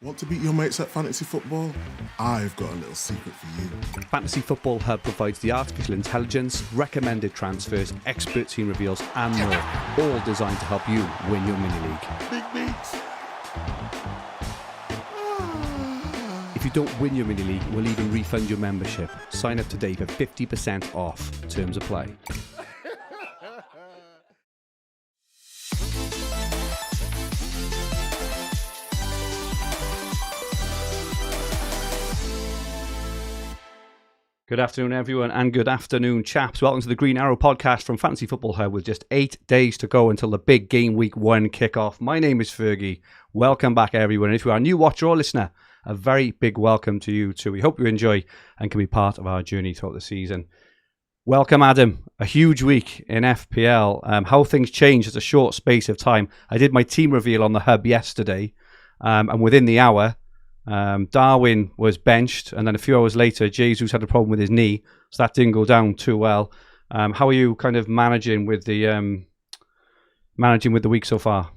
Want to beat your mates at fantasy football? I've got a little secret for you. Fantasy Football Hub provides the artificial intelligence, recommended transfers, expert team reveals, and more, all designed to help you win your mini-league. Big beats. If you don't win your mini-league, we'll even refund your membership. Sign up today for 50% off. Terms apply. Good afternoon, everyone, and good afternoon, chaps. Welcome to the Green Arrow podcast from Fantasy Football Hub with just 8 days to go until the big game week 1 kickoff. My name is Fergie. Welcome back, everyone. And if you are a new watcher or listener, a very big welcome to you too. We hope you enjoy and can be part of our journey throughout the season. Welcome, Adam. A huge week in FPL. How things changed in a short space of time. I did my team reveal on the Hub yesterday, and within the hour, Darwin was benched, and then a few hours later, Jesus had a problem with his knee, so that didn't go down too well. How are you kind of managing with the week so far?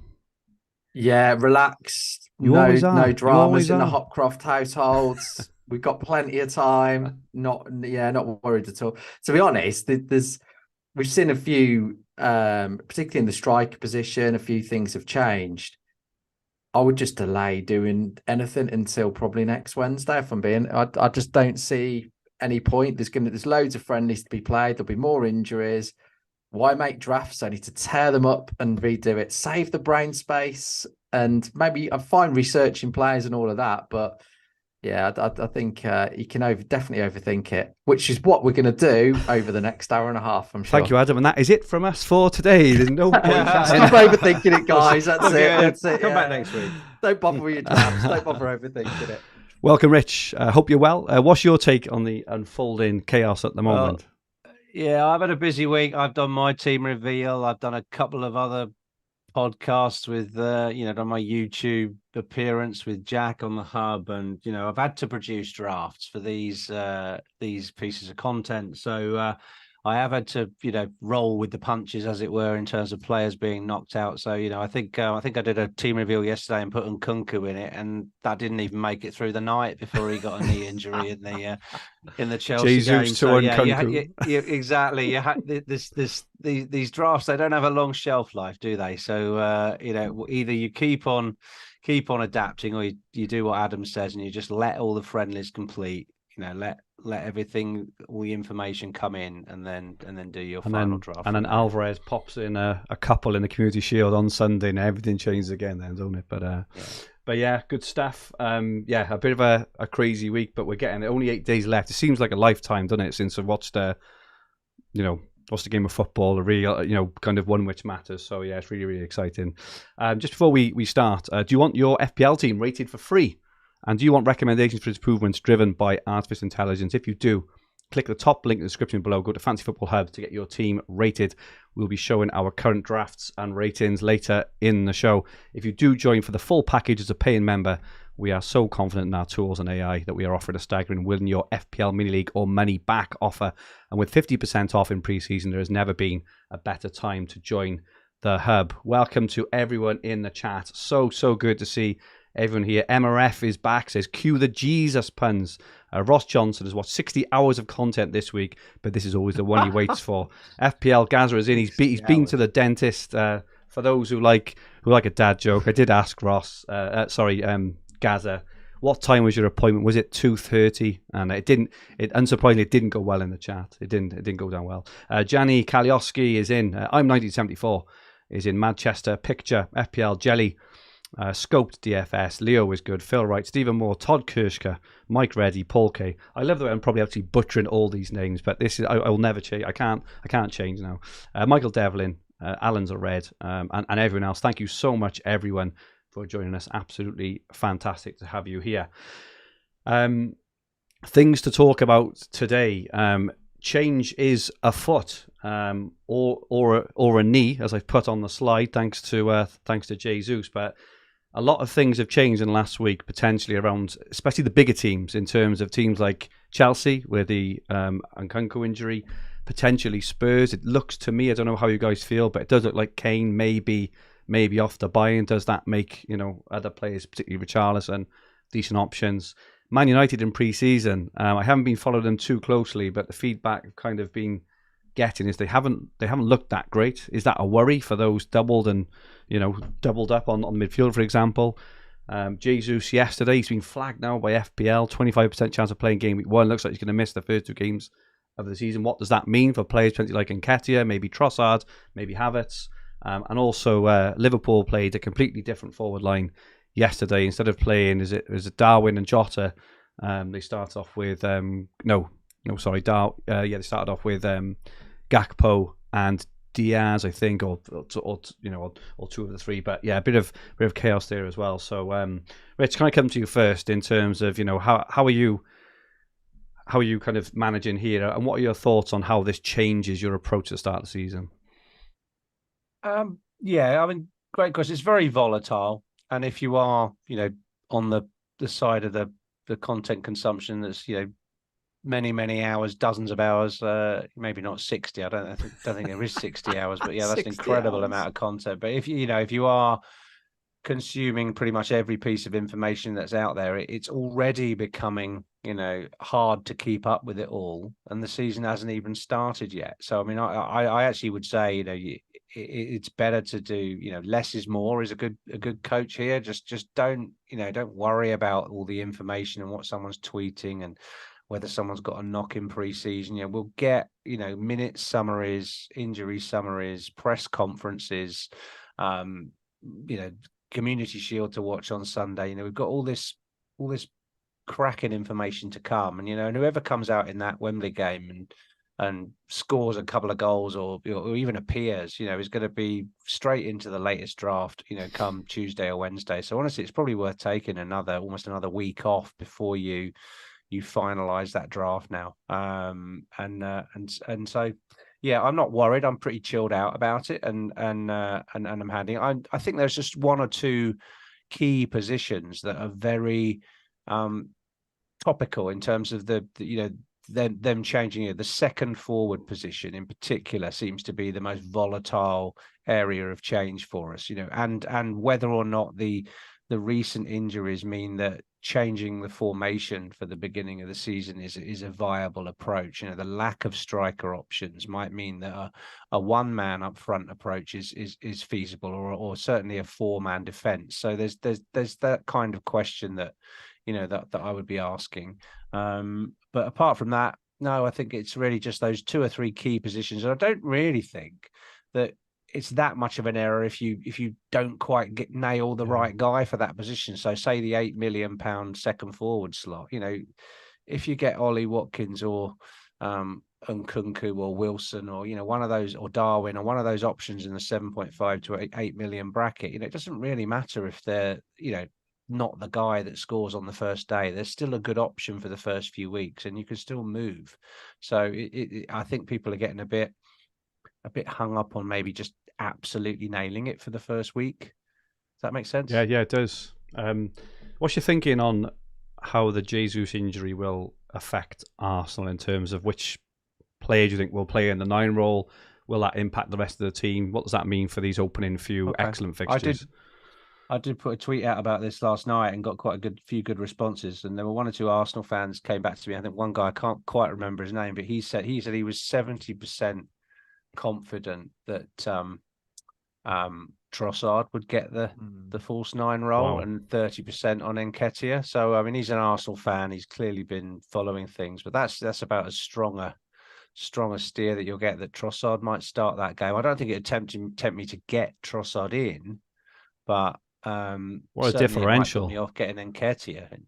Yeah, relaxed. No dramas in the Hopcroft households. We've got plenty of time. Not worried at all. To be honest, we've seen a few, particularly in the striker position, a few things have changed. I would just delay doing anything until probably next Wednesday. If I'm being, I just don't see any point. There's loads of friendlies to be played. There'll be more injuries. Why make drafts only to tear them up and redo it? Save the brain space, and maybe I'm fine researching players and all of that. But yeah, I think you can definitely overthink it, which is what we're going to do over the next hour and a half, I'm sure. Thank you, Adam. And that is it from us for today. There's no point. Stop overthinking it, guys. That's it. Come back next week. Don't bother with your drafts. Don't bother overthinking it. Welcome, Rich. Hope you're well. What's your take on the unfolding chaos at the moment? Yeah, I've had a busy week. I've done my team reveal. I've done a couple of other podcasts with, done my YouTube appearance with Jack on the Hub, and I've had to produce drafts for these pieces of content. So I have had to roll with the punches, as it were, in terms of players being knocked out. So I think I did a team reveal yesterday and put Nkunku in it, and that didn't even make it through the night before he got a knee injury in the Chelsea game. So Nkunku. Exactly. These drafts, they don't have a long shelf life, do they? So either you keep on adapting, or you do what Adam says and you just let all the friendlies complete. Let everything, all the information come in, and then do your final draft. And then Alvarez pops in a couple in the Community Shield on Sunday, and everything changes again then, doesn't it? But yeah, good stuff. A bit of a crazy week, but we're getting only 8 days left. It seems like a lifetime, doesn't it, since I've watched the game of football, a real, kind of one which matters. So yeah, it's really, really exciting. Just before we start, do you want your FPL team rated for free? And do you want recommendations for improvements driven by artificial intelligence? If you do, click the top link in the description below. Go to Fantasy Football Hub to get your team rated. We'll be showing our current drafts and ratings later in the show. If you do join for the full package as a paying member, we are so confident in our tools and AI that we are offering a staggering win your FPL mini league or money back offer. And with 50% off in pre-season, there has never been a better time to join the Hub. Welcome to everyone in the chat. So good to see everyone here. MRF is back, says cue the Jesus puns. Ross Johnson has watched 60 hours of content this week, but this is always the one he waits for. FPL Gaza is in. He's been to the dentist. For those who like a dad joke, I did ask Ross, Gaza, what time was your appointment? Was it 2:30? And unsurprisingly, it didn't go well in the chat. It didn't go down well. Gianni Kalioski is in. I'm 1974 is in. Manchester Picture, FPL Jelly, Scoped DFS, Leo is good, Phil Wright, Stephen Moore, Todd Kirschke, Mike Reddy, Paul K. I love the way I'm probably actually butchering all these names, but this is I will never change. I can't change now. Michael Devlin, Alan's a red, and everyone else. Thank you so much, everyone, for joining us. Absolutely fantastic to have you here. Things to talk about today. Change is afoot, or a knee, as I've put on the slide, thanks to Jesus. But a lot of things have changed in last week, potentially around, especially the bigger teams, in terms of teams like Chelsea, with the Nkunku injury, potentially Spurs. It looks to me, I don't know how you guys feel, but it does look like Kane maybe off the buy-in. Does that make other players, particularly Richarlison, decent options. Man United in pre-season, I haven't been following them too closely, but the feedback I've kind of been getting is they haven't looked that great. Is that a worry for those doubled up on the midfield, for example? Jesus yesterday, he's been flagged now by FPL, 25% chance of playing game week 1. Looks like he's going to miss the first 2 games of the season. What does that mean for players potentially like Nketiah, maybe Trossard, maybe Havertz? And also Liverpool played a completely different forward line yesterday. Instead of playing, is it Darwin and Jota? They start off with they started off with Gakpo and Diaz, I think, or 2 of the 3. But yeah, a bit of chaos there as well. So, Rich, can I come to you first in terms of how are you kind of managing here, and what are your thoughts on how this changes your approach at the start of the season? Yeah, I mean, great question. It's very volatile, and if you are, on the side of the content consumption that's, many hours, dozens of hours, maybe not 60. I don't think there is 60 hours, but yeah, that's an incredible amount of content. But if you are consuming pretty much every piece of information that's out there, it's already becoming, hard to keep up with it all, and the season hasn't even started yet. So I mean, I actually would say, it's better to do, less is more is a good coach here. Just don't worry about all the information and what someone's tweeting and whether someone's got a knock in pre-season. We'll get, minute summaries, injury summaries, press conferences, Community Shield to watch on Sunday. We've got all this cracking information to come, and and whoever comes out in that Wembley game and scores a couple of goals or even appears, is going to be straight into the latest draft, come Tuesday or Wednesday. So honestly, it's probably worth taking almost another week off before you finalize that draft now. And so, yeah, I'm not worried. I'm pretty chilled out about it, and I'm handling. I think there's just 1 or 2 key positions that are very topical in terms of them changing. The second forward position in particular seems to be the most volatile area of change for us. And whether or not the recent injuries mean that changing the formation for the beginning of the season is a viable approach. The lack of striker options might mean that a one-man up front approach is feasible, or certainly a 4-man defense. So there's that kind of question that that I would be asking. But apart from that, no, I think it's really just those 2 or 3 key positions. And I don't really think that it's that much of an error if you don't quite nail the right guy for that position. So say the £8 million second forward slot, if you get Ollie Watkins or Nkunku or Wilson or one of those, or Darwin, or one of those options in the 7.5 to 8 million bracket, it doesn't really matter if they're not the guy that scores on the first day. There's still a good option for the first few weeks, and you can still move. So I think people are getting a bit hung up on maybe just absolutely nailing it for the first week. Does that make sense? Yeah, it does. What's your thinking on how the Jesus injury will affect Arsenal in terms of which player do you think will play in the 9 role? Will that impact the rest of the team? What does that mean for these opening few excellent fixtures? I did put a tweet out about this last night and got quite a few good responses. And there were 1 or 2 Arsenal fans came back to me. I think one guy, I can't quite remember his name, but he said he was 70% confident that Trossard would get the false 9 role, and 30% on Nketiah. So I mean, he's an Arsenal fan. He's clearly been following things, but that's about as strong a steer that you'll get, that Trossard might start that game. I don't think it would tempt me to get Trossard in, but what a differential! It might put me off getting Nketiah.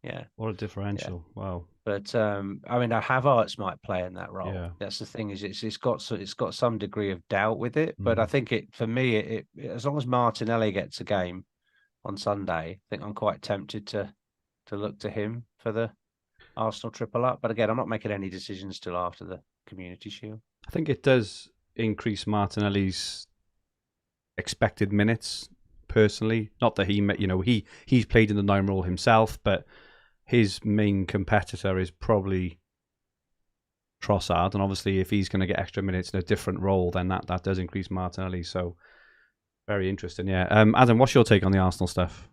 Yeah, what a differential! Yeah. Wow. But I mean, Havertz might play in that role. Yeah. That's the thing, is it's got some degree of doubt with it. But I think for me, as long as Martinelli gets a game on Sunday, I think I'm quite tempted to look to him for the Arsenal triple up. But again, I'm not making any decisions till after the Community Shield. I think it does increase Martinelli's expected minutes. Personally, not that he's played in the 9 role himself, but his main competitor is probably Trossard, and obviously if he's going to get extra minutes in a different role, then that does increase Martinelli. So very interesting. Yeah. Adam, what's your take on the Arsenal stuff?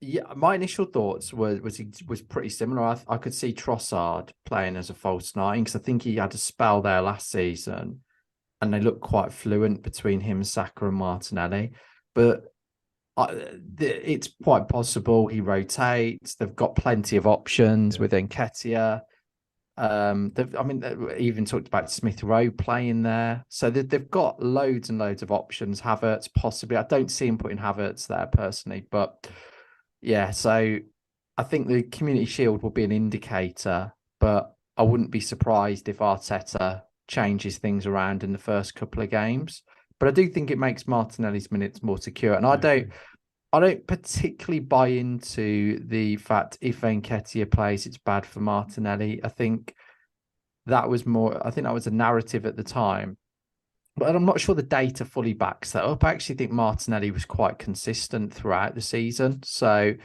Yeah, my initial thoughts was pretty similar. I could see Trossard playing as a false nine because I think he had a spell there last season, and they looked quite fluent between him, Saka, and Martinelli. But it's quite possible he rotates. They've got plenty of options with Nketiah. They even talked about Smith Rowe playing there, so they've got loads and loads of options. Havertz possibly. I don't see him putting Havertz there personally, but yeah. So I think the Community Shield will be an indicator, but I wouldn't be surprised if Arteta changes things around in the first couple of games. But I do think it makes Martinelli's minutes more secure, and I don't particularly buy into the fact if Nketiah plays, it's bad for Martinelli. I think that was a narrative at the time, but I'm not sure the data fully backs that up. I actually think Martinelli was quite consistent throughout the season. So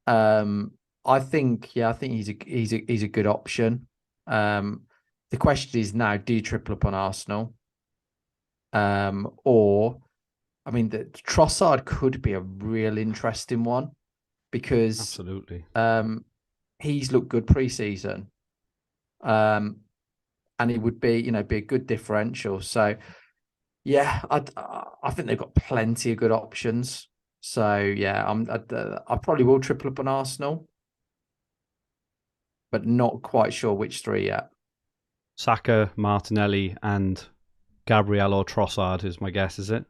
I think he's a good option. The question is now, do you triple up on Arsenal? Or the Trossard could be a real interesting one because absolutely, he's looked good pre-season, and it would be be a good differential. So yeah, I think they've got plenty of good options. So yeah, I probably will triple up on Arsenal, but not quite sure which three yet. Saka, Martinelli, and Gabriel or Trossard is my guess. Is it?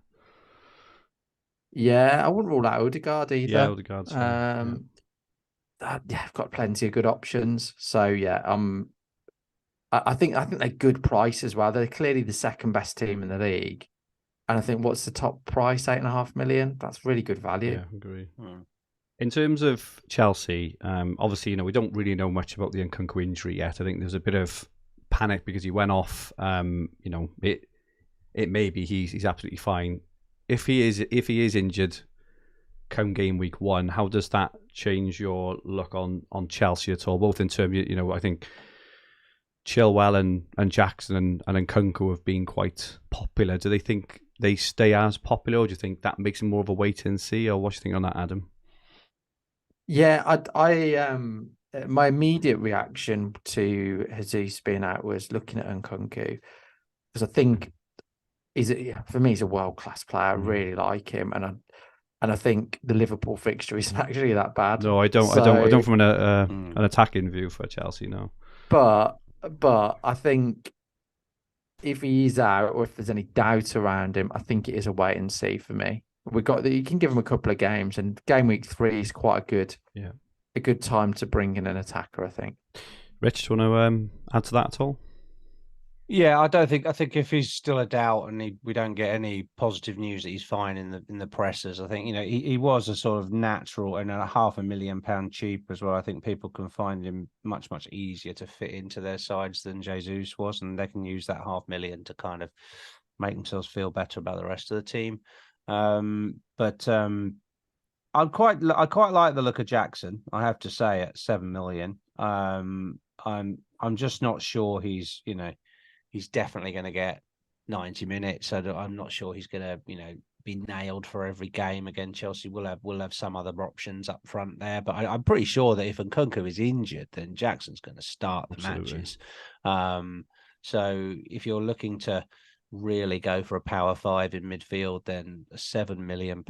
Yeah, I wouldn't rule out Odegaard either. Yeah, Odegaard's fine. I've got plenty of good options. So yeah, I think they're good price as well. They're clearly the second best team in the league, and I think what's the top price? 8.5 million. That's really good value. Yeah, agree. In terms of Chelsea, obviously we don't really know much about the Nkunku injury yet. I think there's a bit of panic because he went off. It may be he's absolutely fine. If he is injured come game week 1, how does that change your look on Chelsea at all? Both in terms of, I think Chilwell and Jackson and Nkunku have been quite popular. Do they think they stay as popular, or do you think that makes them more of a wait and see? Or what do you think on that, Adam? Yeah, my immediate reaction to Jesus being out was looking at Nkunku, because I think for me he's a world-class player. I really like him, and I think the Liverpool fixture isn't actually that bad. No, I don't. I don't from an attacking view for Chelsea. No, but I think if he is out, or if there's any doubt around him, I think it is a wait and see for me. You can give him a couple of games, and game week 3 is quite a good time to bring in an attacker, I think. Rich, do you want to add to that at all? Yeah, I think if he's still a doubt and we don't get any positive news that he's fine in the presses, I think he was a sort of natural, and at £500,000 cheap as well. I think people can find him much easier to fit into their sides than Jesus was, and they can use that £500,000 to kind of make themselves feel better about the rest of the team. But I quite like the look of Jackson, I have to say, at 7 million. I'm just not sure he's definitely going to get 90 minutes. So I'm not sure he's going to be nailed for every game. Again, Chelsea will have some other options up front there, but I'm pretty sure that if Nkunku is injured, then Jackson's going to start the matches. So if you're looking to really go for a power 5 in midfield, then a £7 million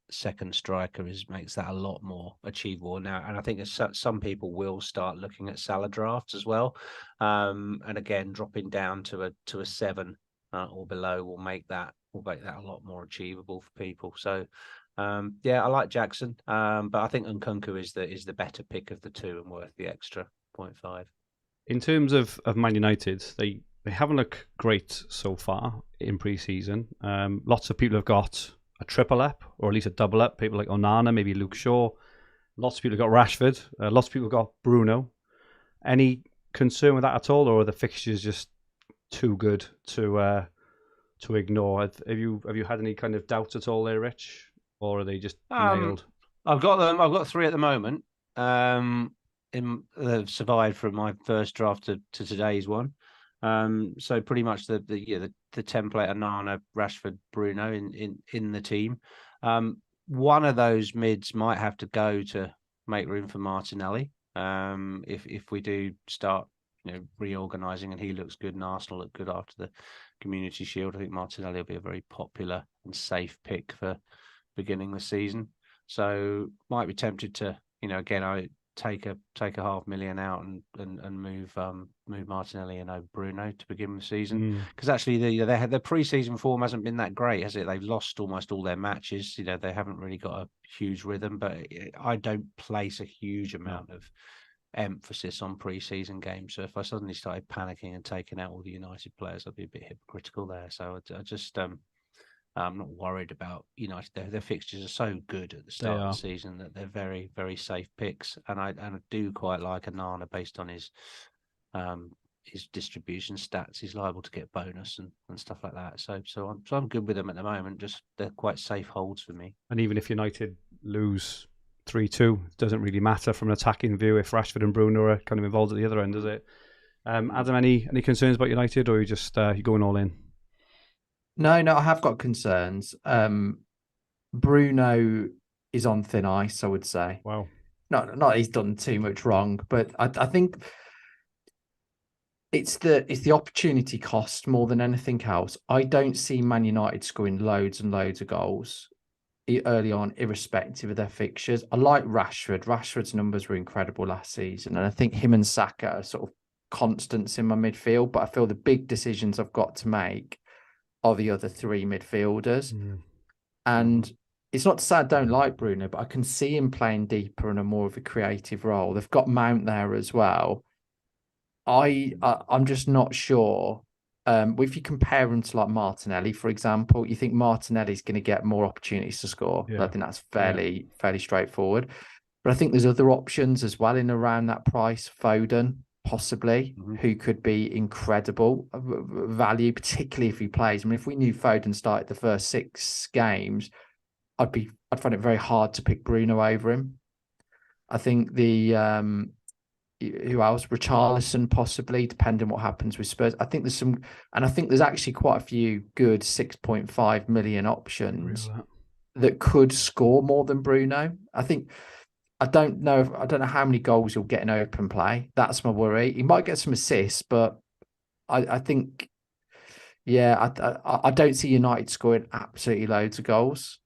second striker makes that a lot more achievable now. And I think some people will start looking at Salah drafts as well. And again, dropping down to a 7 or below will make that a lot more achievable for people. So yeah, I like Jackson, but I think Nkunku is the better pick of the two and worth the extra 0.5. In terms of Man United, they haven't looked great so far in pre-season. Lots of people have got a triple up, or at least a double up. People like Onana, maybe Luke Shaw. Lots of people have got Rashford. Lots of people have got Bruno. Any concern with that at all, or are the fixtures just too good to ignore? Have you had any kind of doubts at all there, Rich, or are they just nailed? I've got them. I've got 3 at the moment. They've survived from my first draft to today's one. So pretty much the template: Onana, Rashford, Bruno in the team. one of those mids might have to go to make room for Martinelli. If we do start, reorganising and he looks good and Arsenal look good after the Community Shield, I think Martinelli will be a very popular and safe pick for beginning the season. So might be tempted to, again, I take a 500,000 out and move Martinelli and over Bruno to begin the season, because actually their pre-season form hasn't been that great, has it? They've lost almost all their matches. They haven't really got a huge rhythm, but I don't place a huge amount of emphasis on pre-season games. So if I suddenly started panicking and taking out all the United players, I'd be a bit hypocritical there. So I just I'm not worried about United. Their fixtures are so good at the start of the season that they're very, very safe picks. And I do quite like Onana based on his distribution stats. He's liable to get bonus and stuff like that. So I'm good with them at the moment. Just they're quite safe holds for me. And even if United lose 3-2, it doesn't really matter from an attacking view if Rashford and Bruno are kind of involved at the other end, does it? Adam, any concerns about United, or are you just you going all in? No, I have got concerns. Bruno is on thin ice, I would say. Wow. Not he's done too much wrong, but I think it's the opportunity cost more than anything else. I don't see Man United scoring loads and loads of goals early on, irrespective of their fixtures. I like Rashford. Rashford's numbers were incredible last season, and I think him and Saka are sort of constants in my midfield, but I feel the big decisions I've got to make are the other three midfielders. And it's not to say I don't like Bruno, but I can see him playing deeper and a more of a creative role. They've got Mount there as well. I'm just not sure. If you compare him to like Martinelli, for example, you think Martinelli's going to get more opportunities to score. Yeah. I think that's fairly straightforward. But I think there's other options as well in around that price. Foden, possibly, who could be incredible value, particularly if he plays. I mean, if we knew Foden started the first 6 games, I'd find it very hard to pick Bruno over him. I think who else? Richarlison, possibly, depending what happens with Spurs. I think there's actually quite a few good 6.5 million options that could score more than Bruno. I don't know how many goals he'll get in open play. That's my worry. He might get some assists, but I think, I don't see United scoring absolutely loads of goals.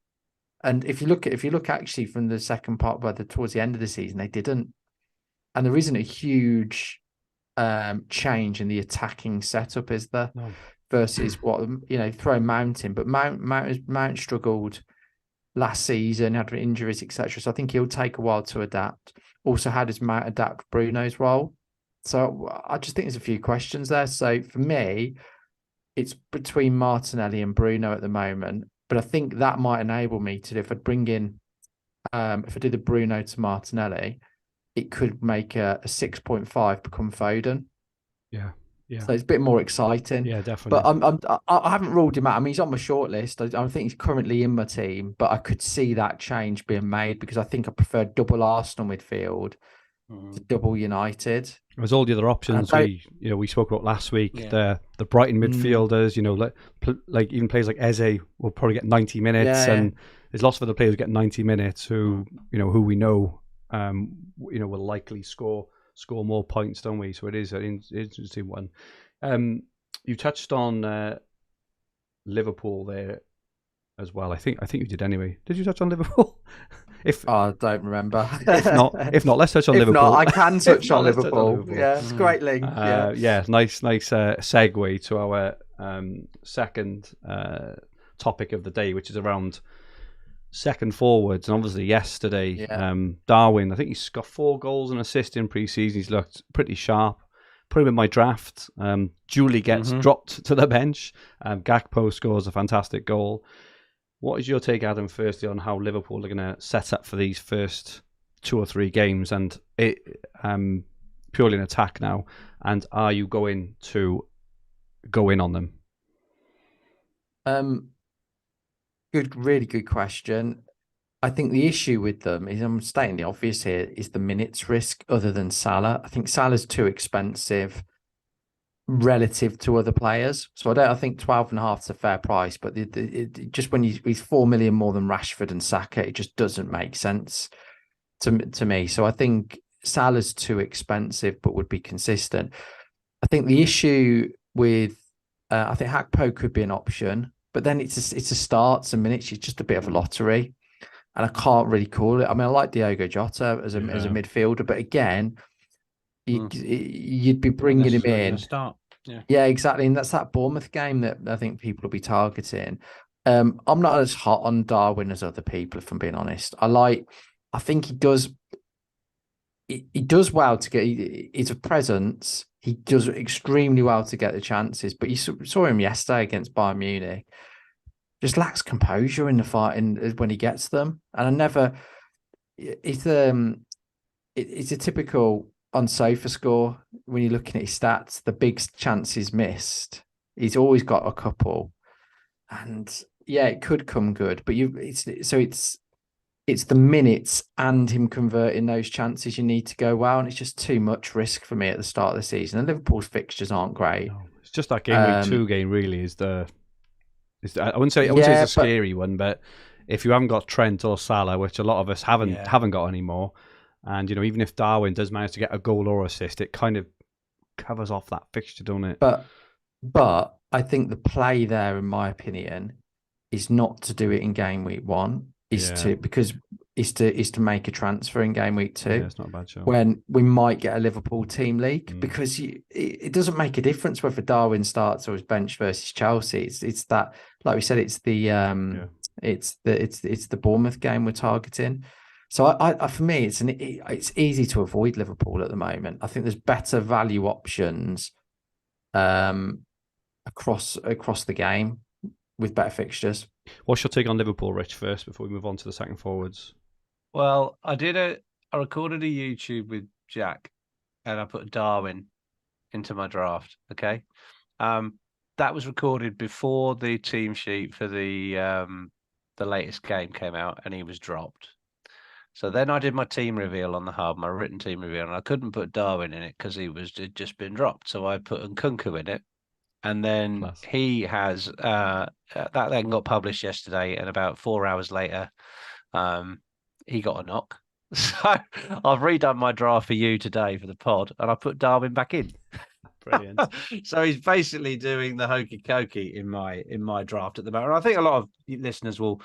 And if you look actually from the second part, towards the end of the season, they didn't. And there isn't a huge change in the attacking setup, is there? No. Versus what throw Mount in, but Mount struggled last season, had injuries, etc. So I think he'll take a while to adapt. Also, how does Mount adapt Bruno's role? So I just think there's a few questions there. So for me, it's between Martinelli and Bruno at the moment. But I think that might enable me to, if I do the Bruno to Martinelli, it could make a 6.5 become Foden. Yeah. So it's a bit more exciting. Yeah, definitely. But I haven't ruled him out. I mean, he's on my short list. I think he's currently in my team, but I could see that change being made because I think I prefer double Arsenal midfield to double United. There's all the other options we spoke about last week. Yeah. The Brighton midfielders, like even players like Eze will probably get 90 minutes, and there's lots of other players who get 90 minutes who we know will likely score more points, don't we? So it is an interesting one. You touched on Liverpool there as well. I think you did anyway. Did you touch on Liverpool? I don't remember. if not, let's touch on Liverpool. If not, I can touch on Liverpool. Yeah, it's a great link. Nice segue to our second topic of the day, which is around second forwards. And obviously yesterday, Darwin, I think he's got 4 goals and assists in pre-season. He's looked pretty sharp. Put him in my draft. Julie gets dropped to the bench. Gakpo scores a fantastic goal. What is your take, Adam, firstly, on how Liverpool are going to set up for these first 2 or 3 games, and it purely an attack now? And are you going to go in on them? Really good question. I think the issue with them is, I'm stating the obvious here, is the minutes risk other than Salah. I think Salah's too expensive. relative to other players. So I think 12.5 is a fair price, but just when he's 4 million more than Rashford and Saka, it just doesn't make sense to me. So I think Salah's too expensive, but would be consistent. I think the issue with I think Hakpo could be an option, but then it's a starts and minutes. It's just a bit of a lottery, and I can't really call it. I mean, I like Diogo Jota as a midfielder, but again, you'd be bringing him in. Start. Yeah, exactly, and that's that Bournemouth game that I think people will be targeting. I'm not as hot on Darwin as other people, if I'm being honest. I think he does. He does well to get. He's a presence. He does extremely well to get the chances. But you saw him yesterday against Bayern Munich. Just lacks composure in the fight when he gets them. And I never. It's a typical on sofa score when you're looking at his stats. The big chances missed. He's always got a couple, and yeah, it could come good. But it's the minutes and him converting those chances you need to go well, and it's just too much risk for me at the start of the season. And Liverpool's fixtures aren't great. No, it's just that game week 2 game really is I wouldn't say it's a scary one, but if you haven't got Trent or Salah, which a lot of us haven't got anymore, and even if Darwin does manage to get a goal or assist, it kind of covers off that fixture, don't it? But I think the play there, in my opinion, is not to do it in game week 1. Is to make a transfer in game week 2. Yeah, it's not a bad show. When we might get a Liverpool team league, because it doesn't make a difference whether Darwin starts or is bench versus Chelsea. It's that, like we said, it's the Bournemouth game we're targeting. So I for me, it's easy to avoid Liverpool at the moment. I think there's better value options across the game with better fixtures. What's your take on Liverpool, Rich, first, before we move on to the second forwards? Well, I recorded a YouTube with Jack, and I put Darwin into my draft. Okay, that was recorded before the team sheet for the latest game came out, and he was dropped. So then I did my team reveal on the hub, my written team reveal, and I couldn't put Darwin in it because he'd just been dropped. So I put Nkunku in it. And then he has that then got published yesterday, and about 4 hours later, he got a knock. So I've redone my draft for you today for the pod, and I put Darwin back in. Brilliant. So he's basically doing the hokey cokey in my draft at the moment. I think a lot of listeners will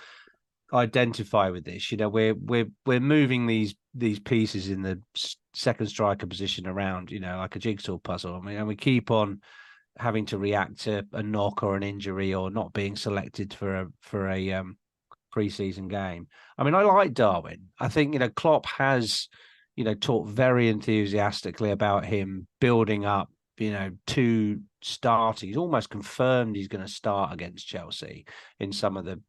identify with this. We're moving these pieces in the second striker position around, like a jigsaw puzzle. And we keep on having to react to a knock or an injury or not being selected for a pre-season game. I mean, I like Darwin. I think Klopp has talked very enthusiastically about him building up to start. He's almost confirmed he's going to start against Chelsea in some of the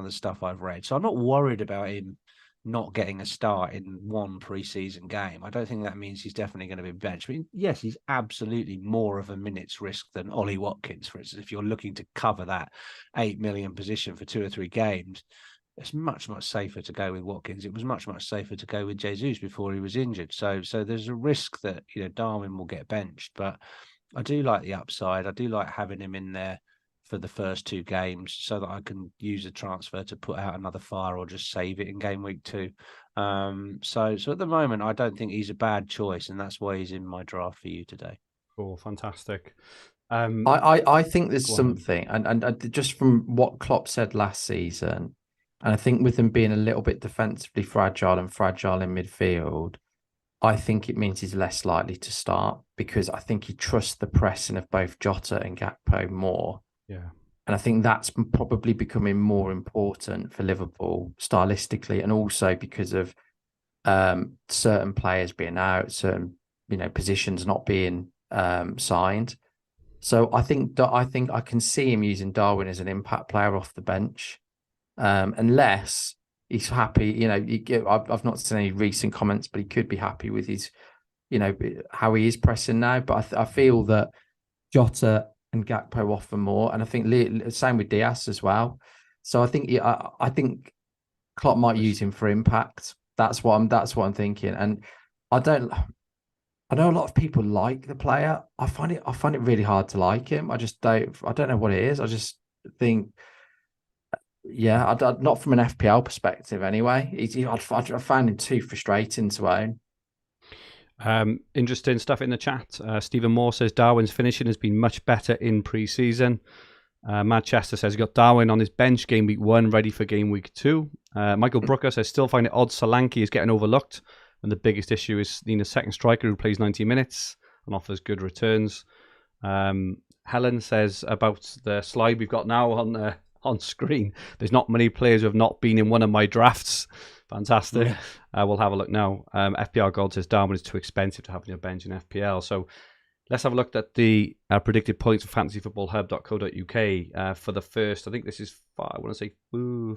stuff I've read. So I'm not worried about him not getting a start in one pre-season game. I don't think that means he's definitely going to be benched. I mean, yes, he's absolutely more of a minutes risk than Ollie Watkins, for instance. If you're looking to cover that 8 million position for 2 or 3 games, it's much, much safer to go with Watkins. It was much, much safer to go with Jesus before he was injured. So there's a risk that, Darwin will get benched, but I do like the upside. I do like having him in there for the first 2 games so that I can use a transfer to put out another fire or just save it in game week 2. So at the moment, I don't think he's a bad choice, and that's why he's in my draft for you today. Cool, fantastic. I think there's something, and just from what Klopp said last season, and I think with them being a little bit defensively fragile in midfield, I think it means he's less likely to start because I think he trusts the pressing of both Jota and Gakpo more. Yeah. And I think that's probably becoming more important for Liverpool stylistically, and also because of certain players being out, certain positions not being signed. So I think I can see him using Darwin as an impact player off the bench, unless he's happy. I've not seen any recent comments, but he could be happy with his, how he is pressing now. But I feel that Jota and Gakpo offer more, and I think same with Diaz as well. So I think I think Klopp might use him for impact. That's what I'm thinking, and I don't. I know a lot of people like the player. I find it really hard to like him. I don't know what it is. I just think, yeah, not from an FPL perspective anyway. I found him too frustrating to own. Interesting stuff in the chat. Stephen Moore says Darwin's finishing has been much better in pre-season. Manchester says he got Darwin on his bench game week 1, ready for game week 2. Michael Brooker says still find it odd Solanke is getting overlooked, and the biggest issue is needing a second striker who plays 90 minutes and offers good returns. Helen says about the slide we've got now on screen, there's not many players who have not been in one of my drafts. Fantastic. Yeah. We'll have a look now. FPL Gold says Darwin is too expensive to have on your bench in FPL. So let's have a look at the predicted points for fantasyfootballhub.co.uk for the first, I think this is, I want to say, 4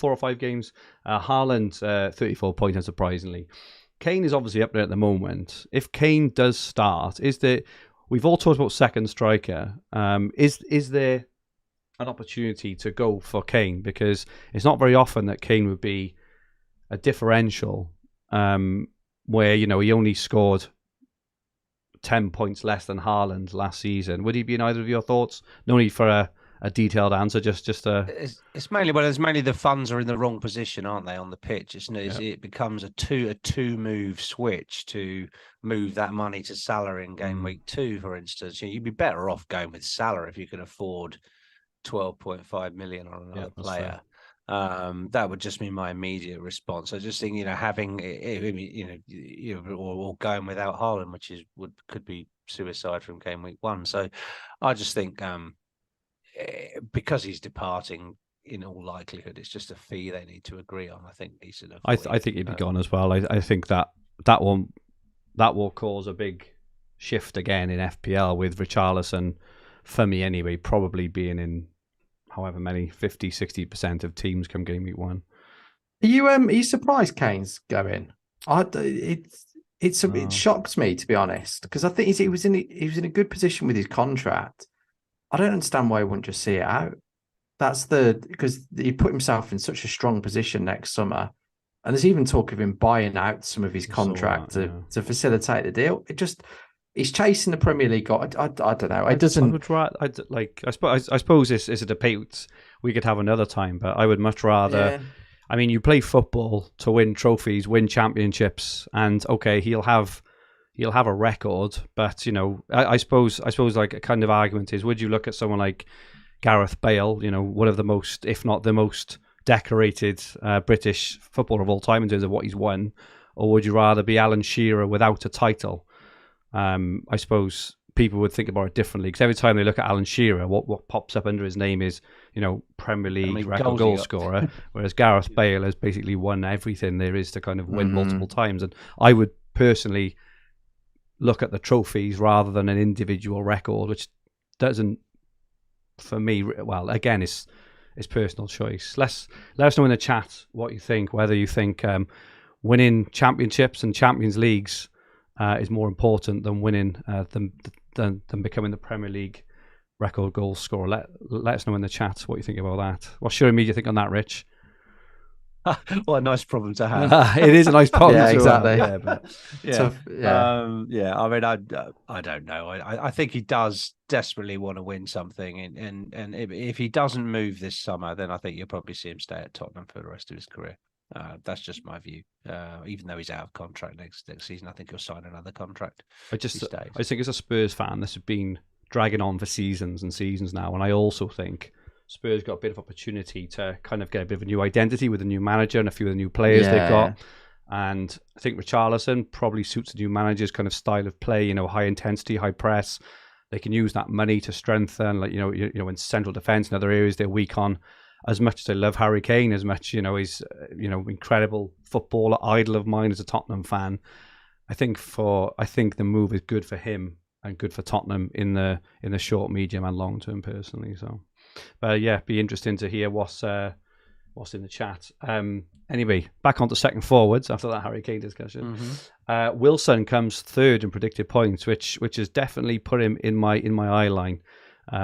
or 5 games. Haaland, 34 points, unsurprisingly. Kane is obviously up there at the moment. If Kane does start, we've all talked about second striker. Is there an opportunity to go for Kane? Because it's not very often that Kane would be a differential where, he only scored 10 points less than Haaland last season. Would he be in either of your thoughts? No need for a detailed answer, just a... It's mainly, it's mainly the funds are in the wrong position, aren't they, on the pitch? It becomes a two move switch to move that money to Salah in game week 2, for instance. You'd be better off going with Salah if you can afford 12.5 million on another player. That would just be my immediate response. I just think, having or going without Haaland, which could be suicide from game week 1. So I just think because he's departing, in all likelihood, it's just a fee they need to agree on. I think he should have. I think he'd be gone as well. I think that will cause a big shift again in FPL with Richarlison, for me anyway, probably being in however many 50-60% of teams come game week 1. Are you surprised Kane's going? It shocks me, to be honest, because I think he was in a good position with his contract. I don't understand why he wouldn't just see it out. Because he put himself in such a strong position next summer, and there's even talk of him buying out some of his contract to facilitate the deal. He's chasing the Premier League. I don't know. It doesn't. I suppose this is a debate we could have another time, but I would much rather. Yeah. I mean, you play football to win trophies, win championships, and okay, he'll have a record. But I suppose like a kind of argument is: would you look at someone like Gareth Bale? One of the most, if not the most, decorated British footballer of all time in terms of what he's won, or would you rather be Alan Shearer without a title? I suppose people would think about it differently, because every time they look at Alan Shearer, what pops up under his name is, Premier League record goal scorer, whereas Gareth Bale has basically won everything there is to kind of win multiple times. And I would personally look at the trophies rather than an individual record, which doesn't, for me, well, again, it's personal choice. Let us know in the chat what you think, whether you think winning championships and Champions Leagues is more important than winning than becoming the Premier League record goal scorer. Let us know in the chat what you think about that. What's your immediate think on that, Rich? What a nice problem to have. It is a nice problem. Yeah, exactly. Tough, yeah. I mean, I don't know. I think he does desperately want to win something, and if he doesn't move this summer, then I think you'll probably see him stay at Tottenham for the rest of his career. That's just my view. Even though he's out of contract next season, I think he'll sign another contract. I think as a Spurs fan, this has been dragging on for seasons and seasons now, and I also think Spurs got a bit of opportunity to kind of get a bit of a new identity with a new manager and a few of the new players they've got. And I think Richarlison probably suits the new manager's kind of style of play. High intensity, high press. They can use that money to strengthen, like in central defence and other areas they're weak on. As much as I love Harry Kane, as much he's incredible footballer, idol of mine as a Tottenham fan. I think the move is good for him and good for Tottenham in the short, medium, and long term. Personally, so be interesting to hear what's in the chat. Anyway, back onto second forwards after that Harry Kane discussion. Wilson comes third in predicted points, which has definitely put him in my eye line.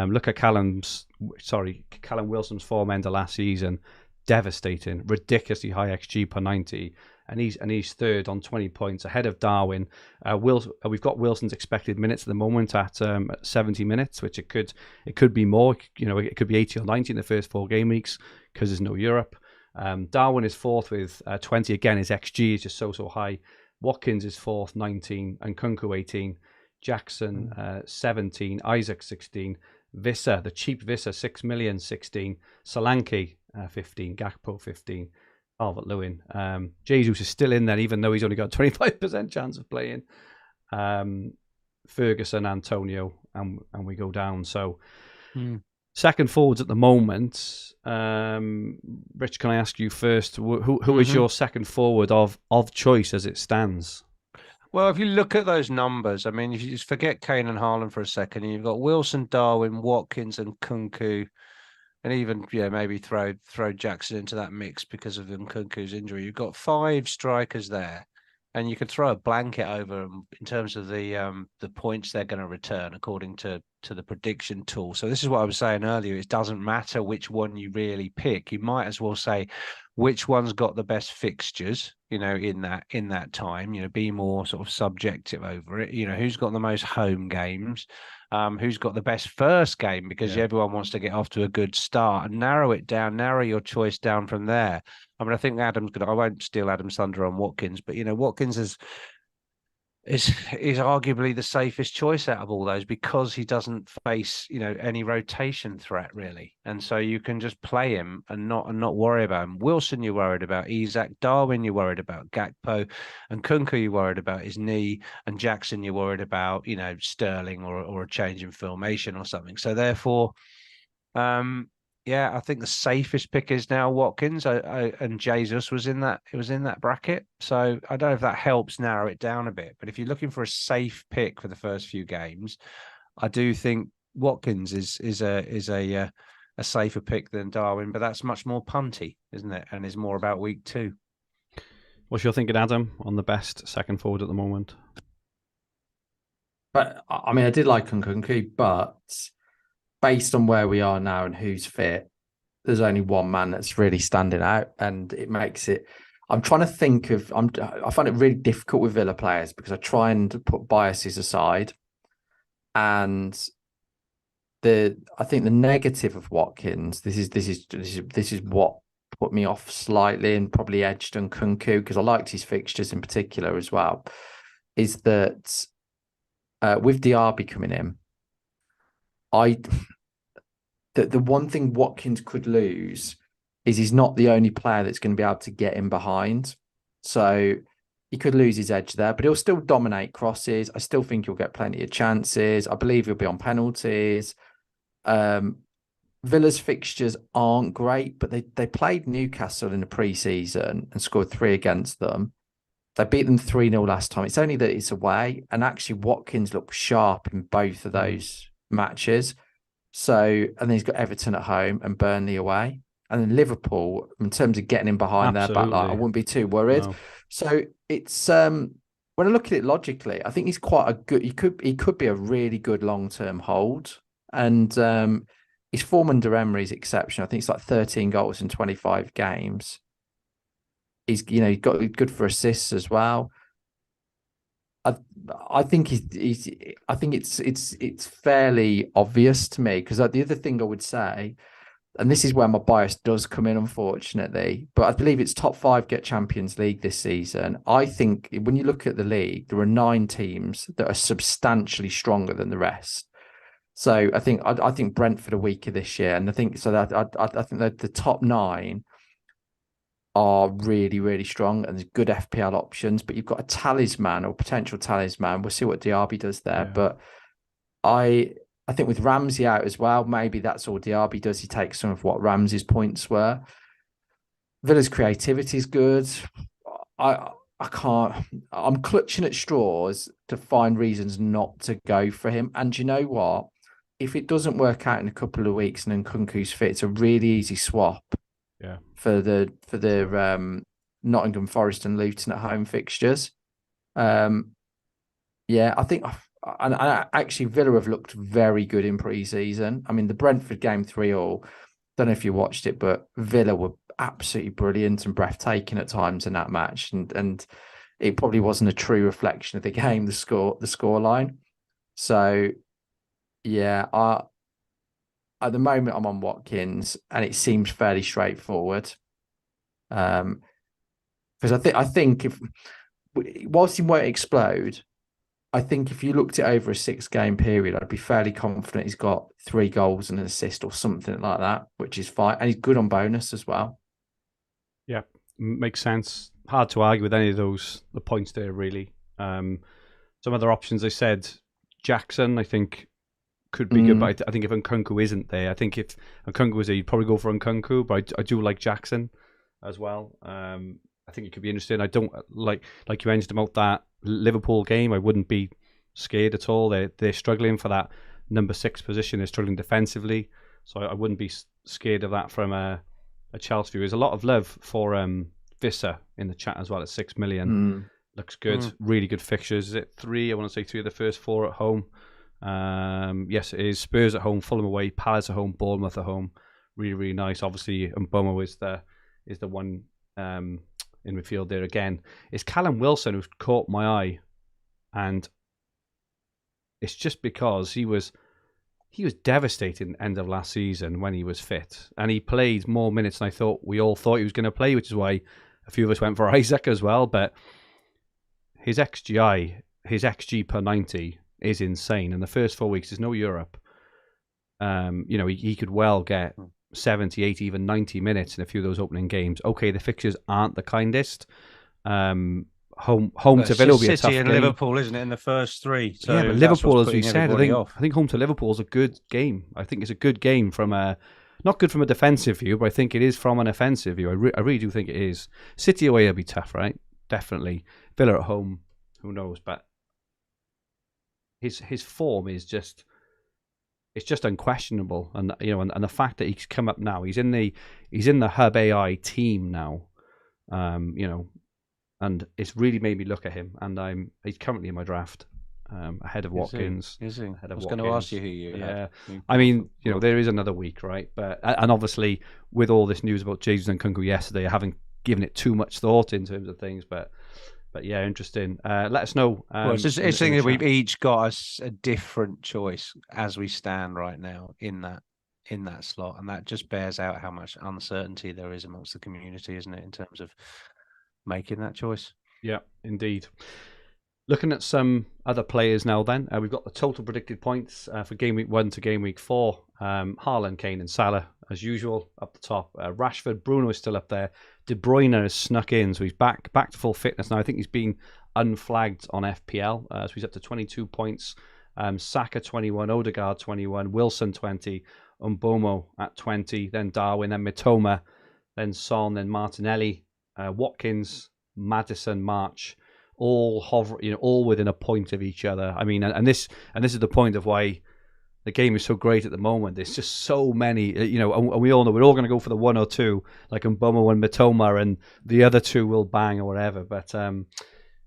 Look at Callum Wilson's form end of last season. devastating, ridiculously high XG per 90, and he's third on 20 points ahead of Darwin. We've got Wilson's expected minutes at the moment at 70 minutes, which it could be more. It could be 80 or 90 in the first 4 game weeks because there's no Europe. Darwin is fourth with 20. Again, his XG is just so high. Watkins is fourth, 19, and Kunku 18. Jackson 17, Isaac 16, Visser, the cheap Visser, 6 million, 16, Solanke 15, Gakpo 15, Calvert-Lewin. Jesus is still in there, even though he's only got 25% chance of playing. Ferguson, Antonio, and we go down. So second forwards at the moment. Rich, can I ask you first, who is your second forward of choice as it stands? Well, if you look at those numbers, I mean, if you just forget Kane and Haaland for a second, and you've got Wilson, Darwin, Watkins, and Kunku, and even maybe throw Jackson into that mix because of Nkunku's injury. You've got 5 strikers there, and you could throw a blanket over them in terms of the points they're going to return according to the prediction tool. So this is what I was saying earlier. It doesn't matter which one you really pick. You might as well say which one's got the best fixtures, in that time. Be more sort of subjective over it. Who's got the most home games, who's got the best first game, because everyone wants to get off to a good start, and narrow your choice down from there. I mean, I think Adam's good. I won't steal Adam's thunder on Watkins, but Watkins is arguably the safest choice out of all those because he doesn't face any rotation threat really, and so you can just play him and not worry about him. Wilson you're worried about, Isak, Darwin you're worried about, Gakpo, and Kunku you're worried about his knee, and Jackson you're worried about Sterling or a change in formation or something. So therefore I think the safest pick is now Watkins, and Jesus was in that bracket. So I don't know if that helps narrow it down a bit. But if you're looking for a safe pick for the first few games, I do think Watkins is a safer pick than Darwin. But that's much more punty, isn't it? And is more about week 2. What's your thinking, Adam, on the best second forward at the moment? But I mean, I did like Nkunku, but based on where we are now and who's fit, there's only one man that's really standing out, and it makes it. I'm trying to think of. I find it really difficult with Villa players because I try and put biases aside, and I think the negative of Watkins. This is what put me off slightly and probably edged on Nkunku because I liked his fixtures in particular as well. Is that with Diaby coming in, the one thing Watkins could lose is he's not the only player that's going to be able to get in behind. So he could lose his edge there, but he'll still dominate crosses. I still think he'll get plenty of chances. I believe he'll be on penalties. Villa's fixtures aren't great, but they played Newcastle in the pre-season and scored 3 against them. They beat them 3-0 last time. It's only that it's away, and actually Watkins looked sharp in both of those matches. So, and then he's got Everton at home and Burnley away. And then Liverpool, in terms of getting in behind their back line, I wouldn't be too worried. No. So it's when I look at it logically, I think he's quite a good. He could be a really good long-term hold. And his form under Emery is exceptional. I think it's like 13 goals in 25 games. He's he's got good for assists as well. I think I think it's fairly obvious to me because the other thing I would say, and this is where my bias does come in, unfortunately, but I believe it's top 5 get Champions League this season. I think when you look at the league, there are 9 teams that are substantially stronger than the rest. So I think Brentford are weaker this year, and I think that the top 9 are really, really strong, and there's good FPL options, but you've got a talisman or potential talisman. We'll see what Diaby does there. Yeah. But I think with Ramsey out as well, maybe that's all Diaby does. He takes some of what Ramsey's points were. Villa's creativity is good. I'm clutching at straws to find reasons not to go for him. And you know what? If it doesn't work out in a couple of weeks and then Nkunku's fit, it's a really easy swap. Yeah, for the Nottingham Forest and Luton at home fixtures. I think, and actually Villa have looked very good in pre-season. I mean, the Brentford game 3-3. Don't know if you watched it, but Villa were absolutely brilliant and breathtaking at times in that match, and it probably wasn't a true reflection of the game, the score line. So yeah, at the moment I'm on Watkins, and it seems fairly straightforward. Because I think if whilst he won't explode, I think if you looked at over a 6-game period, I'd be fairly confident he's got 3 goals and an assist or something like that, which is fine, and he's good on bonus as well. Yeah, makes sense. Hard to argue with any of the points there, really. Some other options I said, Jackson, I think, could be good, but I think if Nkunku isn't there, I think if Nkunku was there, you'd probably go for Nkunku, but I do like Jackson as well. I think it could be interesting. I don't like you mentioned about that Liverpool game. I wouldn't be scared at all. They're struggling for that number 6 position. They're struggling defensively, so I wouldn't be scared of that from a Chelsea view. There's a lot of love for Visser in the chat as well at 6 million. Looks good. Really good fixtures. Is it 3? I want to say 3 of the first 4 at home. Yes, it is. Spurs at home, Fulham away, Palace at home, Bournemouth at home. Really, really nice. Obviously, Mbomo is the one in midfield there again. It's Callum Wilson who's caught my eye, and it's just because he was devastating end of last season when he was fit, and he played more minutes than we all thought he was going to play, which is why a few of us went for Isaac as well. But his XG per 90 is insane. In the first 4 weeks, there's no Europe. He could well get 70, 80, even 90 minutes in a few of those opening games. Okay, the fixtures aren't the kindest. Home to Villa will be a tough game. City and Liverpool, isn't it, in the first 3? So yeah, but Liverpool, as we said, I think home to Liverpool is a good game. I think it's a good game from not good from a defensive view, but I think it is from an offensive view. I really do think it is. City away will be tough, right? Definitely. Villa at home, who knows? But his form is just, it's just unquestionable, and and the fact that he's come up now, he's in the Hub AI team now, and it's really made me look at him, and he's currently in my draft, ahead of Watkins. Is he? Ahead of I was Watkins. going to ask you who you Yeah, had. I mean, there is another week, right? But and obviously with all this news about Jesus and Nkunku yesterday, I haven't given it too much thought in terms of things, but yeah, interesting. Let us know. Well, it's interesting that we've each got a different choice as we stand right now in that slot, and that just bears out how much uncertainty there is amongst the community, isn't it, in terms of making that choice? Yeah, indeed. Looking at some other players now then, we've got the total predicted points for game week 1 to game week 4. Haaland, Kane and Salah, as usual, up the top. Rashford, Bruno is still up there. De Bruyne has snuck in, so he's back to full fitness now. I think he's been unflagged on FPL, so he's up to 22 points. Saka 21, Odegaard 21, Wilson 20, Mbomo at 20, then Darwin, then Mitoma, then Son, then Martinelli, Watkins, Maddison, March, all hover, all within a point of each other. I mean, and this is the point of why the game is so great at the moment. There's just so many, and we all know we're all going to go for the 1 or 2, like Mbomo and Mitoma, and the other 2 will bang or whatever. But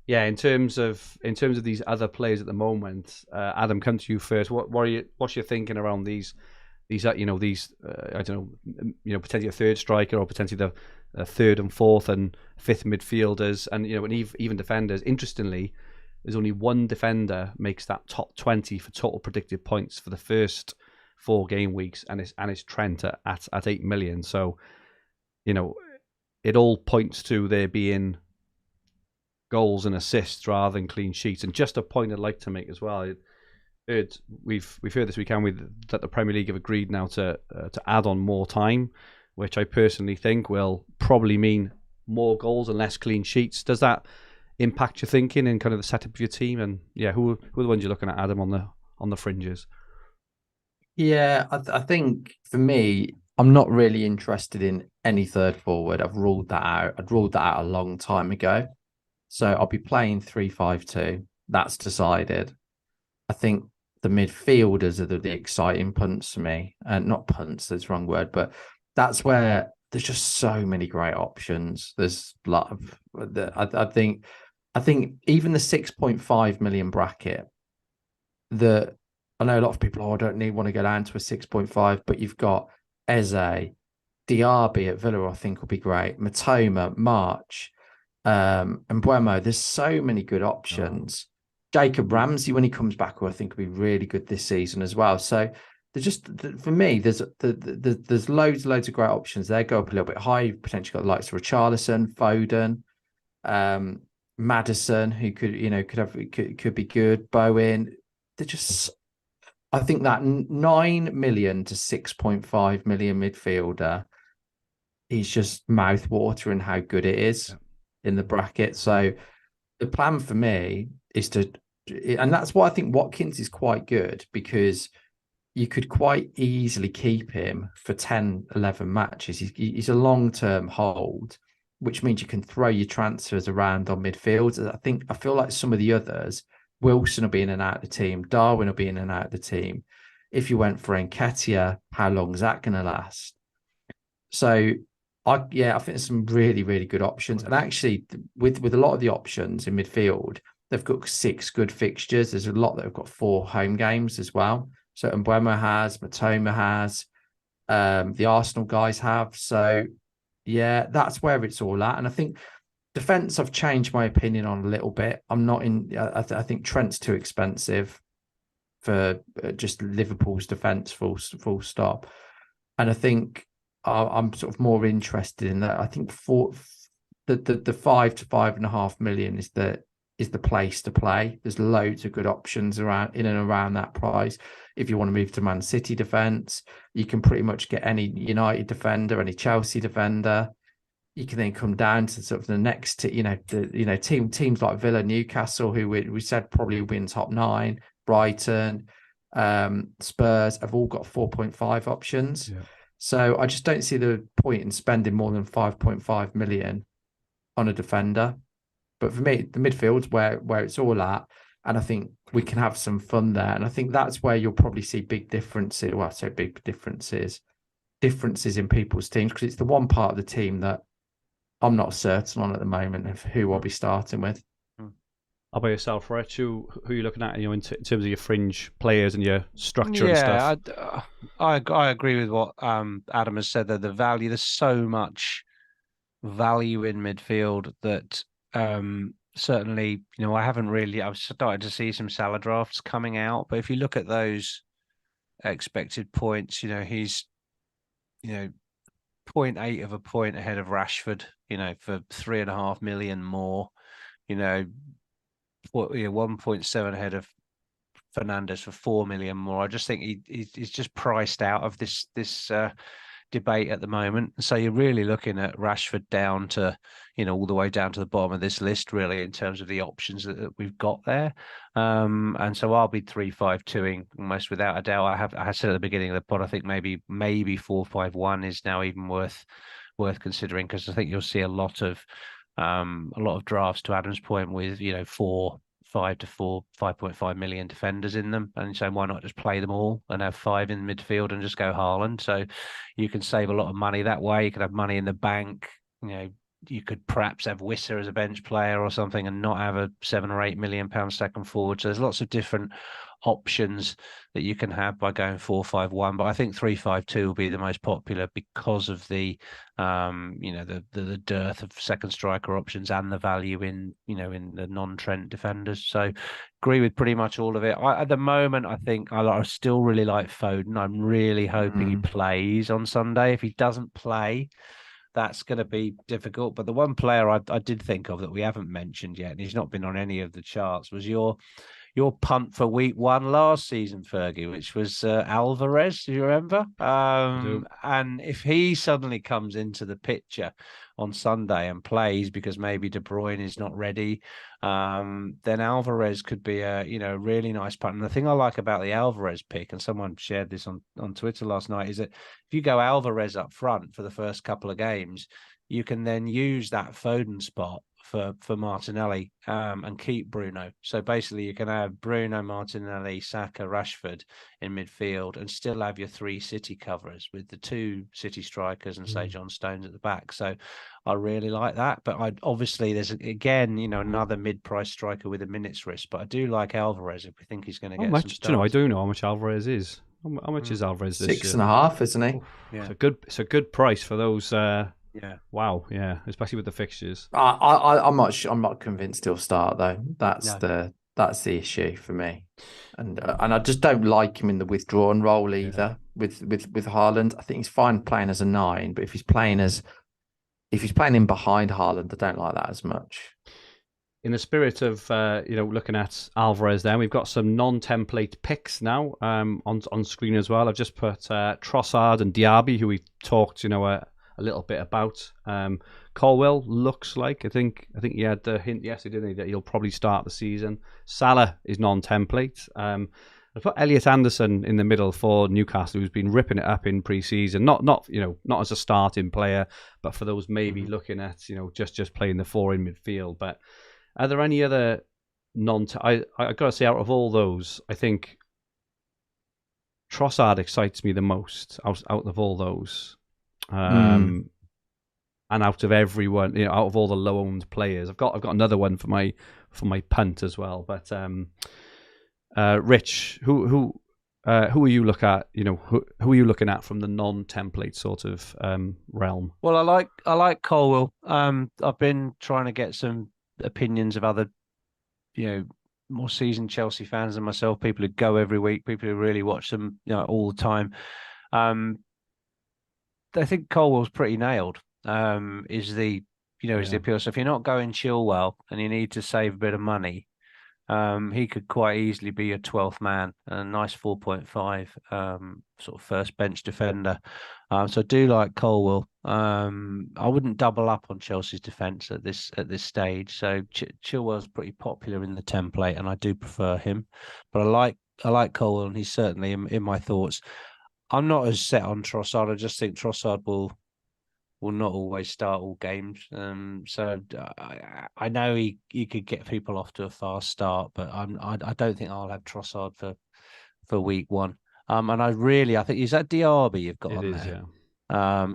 yeah, in terms of these other players at the moment, Adam, come to you first. What's your thinking around these I don't know, potentially a third striker or potentially the third and fourth and fifth midfielders, and and even defenders. Interestingly, there's only one defender makes that top 20 for total predicted points for the first 4 game weeks, and it's Trent at 8 million. So, it all points to there being goals and assists rather than clean sheets. And just a point I'd like to make as well. We've heard this weekend that the Premier League have agreed now to add on more time, which I personally think will probably mean more goals and less clean sheets. Does that impact your thinking and kind of the setup of your team? And yeah, who are the ones you're looking at, Adam, on the fringes? Yeah, I think for me, I'm not really interested in any third forward. I've ruled that out. I'd ruled that out a long time ago. So I'll be playing 3-5-2. That's decided. I think the midfielders are the exciting punts for me. Not punts, that's the wrong word, but that's where there's just so many great options. There's a lot of, I think even the 6.5 million bracket, I know a lot of people, I don't want to go down to a 6.5, but you've got Eze, Diaby at Villa, I think, will be great. Matoma, March, and Buemo. There's so many good options. Jacob Ramsey, when he comes back, who I think will be really good this season as well. So there's just, for me, there's loads of great options there. Go up a little bit high. You've potentially got the likes of Richarlison, Foden, Maddison, who could be good. Bowen. They're just, I think that 9 million to 6.5 million midfielder is just mouth watering how good it is in the bracket. So the plan for me is to, and that's why I think Watkins is quite good, because you could quite easily keep him for 10, 11 matches. He's a long-term hold, which means you can throw your transfers around on midfield. I feel like some of the others, Wilson will be in and out of the team. Darwin will be in and out of the team. If you went for Nketiah, how long is that going to last? So, I think there's some really, really good options. And actually, with a lot of the options in midfield, they've got 6 good fixtures. There's a lot that have got 4 home games as well. So Mbeumo has, Matoma has, the Arsenal guys have. So, yeah, that's where it's all at. And I think defence, I've changed my opinion on a little bit. I'm not in. I think Trent's too expensive for just Liverpool's defence. Full stop. And I think I'm sort of more interested in that. I think for the 5 to 5.5 million is the place to play. There's loads of good options around in and around that price. If you want to move to Man City defence, you can pretty much get any United defender, any Chelsea defender. You can then come down to sort of the next, teams like Villa, Newcastle, who we said probably win top 9, Brighton, Spurs have all got 4.5 options. Yeah. So I just don't see the point in spending more than 5.5 million on a defender. But for me, the midfield's where it's all at. And I think we can have some fun there. And I think that's where you'll probably see big differences. Well, I say big differences in people's teams, because it's the one part of the team that I'm not certain on at the moment of who I'll be starting with. How about yourself, Rich? Who are you looking at, in terms of your fringe players and your structure and stuff? Yeah, I agree with what Adam has said there. The value, there's so much value in midfield that certainly, I've started to see some Salah drafts coming out, but if you look at those expected points, he's, 0.8 of a point ahead of Rashford, for 3.5 million more, 1.7 ahead of Fernandes for 4 million more. I just think he's just priced out of this debate at the moment. So you're really looking at Rashford down to, all the way down to the bottom of this list, really, in terms of the options that we've got there. And so I'll be 3-5-2ing almost without a doubt. I said at the beginning of the pod, I think maybe 4-5-1 is now even worth considering, because I think you'll see a lot of drafts, to Adam's point, with 5.5 million defenders in them, and so why not just play them all and have 5 in midfield and just go Haaland? So you can save a lot of money that way. You could have money in the bank. You could perhaps have Wissa as a bench player or something and not have a 7 or 8 million pound second forward. So there's lots of different options that you can have by going 4-5-1, but I think 3-5-2 will be the most popular because of the the dearth of second striker options and the value in the non-Trent defenders. So agree with pretty much all of it. At the moment, I think I still really like Foden. I'm really hoping he plays on Sunday. If he doesn't play, that's going to be difficult. But the one player I did think of that we haven't mentioned yet, and he's not been on any of the charts, was your punt for week 1 last season, Fergie, which was Alvarez. Do you remember? And if he suddenly comes into the picture on Sunday and plays because maybe De Bruyne is not ready, then Alvarez could be a really nice punt. And the thing I like about the Alvarez pick, and someone shared this on Twitter last night, is that if you go Alvarez up front for the first couple of games, you can then use that Foden spot for Martinelli and keep Bruno. So basically you can have Bruno, Martinelli, Saka, Rashford in midfield and still have your 3 City coverers with the 2 City strikers and say John Stones at the back. So I really like that. But obviously there's again, another mid-price striker with a minutes risk. But I do like Alvarez if we think he's going to get some starts. I do know how much Alvarez is. How much is Alvarez this year? 6.5, isn't he? Yeah. It's a good price for those. Yeah. Wow. Yeah. Especially with the fixtures. I'm not convinced he'll start though. That's No. the issue for me, and I just don't like him in the withdrawn role either. With Haaland, I think he's fine playing as a 9, but if he's playing in behind Haaland, I don't like that as much. In the spirit of looking at Alvarez, then we've got some non-template picks now on screen as well. I've just put Trossard and Diaby, who we talked a little bit about. Colwell looks like I think he had the hint yesterday, didn't he, that he'll probably start the season. Salah is non-template. I put Elliot Anderson in the middle for Newcastle, who's been ripping it up in pre-season. Not as a starting player, but for those maybe looking at just playing the 4 in midfield. But are there any other I got to say, out of all those, I think Trossard excites me the most out of all those. And out of everyone, out of all the low-owned players, I've got another one for my punt as well. But Rich, who are you look at? Who are you looking at from the non-template sort of realm? Well, I like Colwell. I've been trying to get some opinions of other, more seasoned Chelsea fans than myself. People who go every week, people who really watch them, all the time. I think Colwell's pretty nailed. Is the appeal. So if you're not going Chilwell and you need to save a bit of money, he could quite easily be your 12th man, a nice 4.5 sort of first bench defender. So I do like Colwell. I wouldn't double up on Chelsea's defence at this stage. So Chilwell's pretty popular in the template, and I do prefer him. But I like Colwell, and he's certainly in my thoughts. I'm not as set on Trossard. I just think Trossard will not always start all games. So I know he could get people off to a fast start, but I don't think I'll have Trossard for week 1. And I think is that Diaby you've got on there?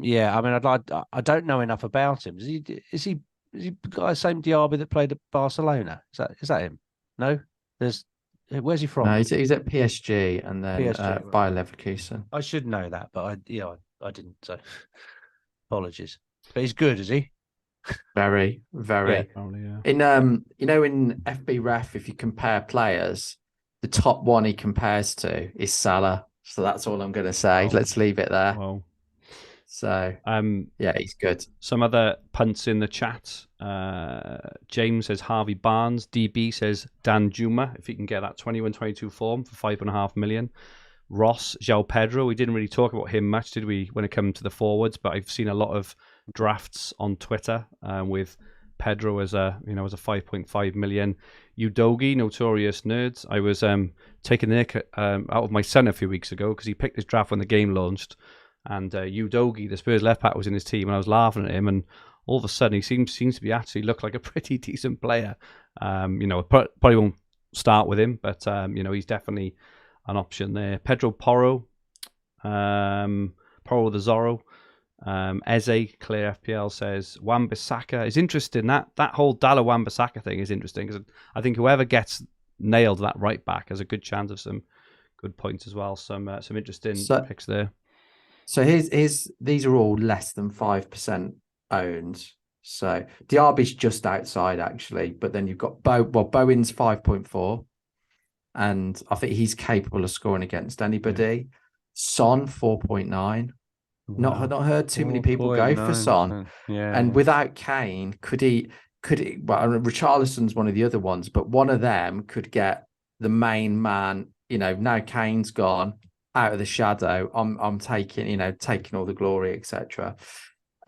Yeah. I mean, I don't know enough about him. Is he got the same Diaby that played at Barcelona? Is that him? No, where's he from? No, he's at PSG and then PSG, Bayer Leverkusen. I should know that, but I didn't. So apologies. But he's good, is he? Very, very. Yeah, probably, yeah. In FB Ref, if you compare players, the top one he compares to is Salah. So that's all I'm going to say. Let's leave it there. Well, so yeah, he's good. Some other punts in the chat. James says Harvey Barnes. DB says Dan Juma, if he can get that 21-22 form for 5.5 million. Ross, João Pedro. We didn't really talk about him much, did we, when it comes to the forwards? But I've seen a lot of drafts on Twitter with Pedro as a 5.5 million. Udogi, Notorious Nerds. I was taking the nick out of my son a few weeks ago because he picked his draft when the game launched, and Udogi, the Spurs left back, was in his team, and I was laughing at him, and all of a sudden he seems to be actually look like a pretty decent player. Probably won't start with him, but he's definitely an option there. Pedro Porro, Porro the Zorro. Eze, Clear FPL says Wan-Bissaka is interesting. That whole Dalla Wan-Bissaka thing is interesting because I think whoever gets nailed that right back has a good chance of some good points as well. Some interesting picks there. So these are all less than 5% owned. So Diaby's just outside actually, but then you've got Bowen's 5.4, and I think he's capable of scoring against anybody. Yeah. Son 4.9. Wow. Not heard too many people go for Son. Yeah. And without Kane, could he well, Richarlison's one of the other ones, but one of them could get the main man, now Kane's gone out of the shadow. I'm taking all the glory, etc.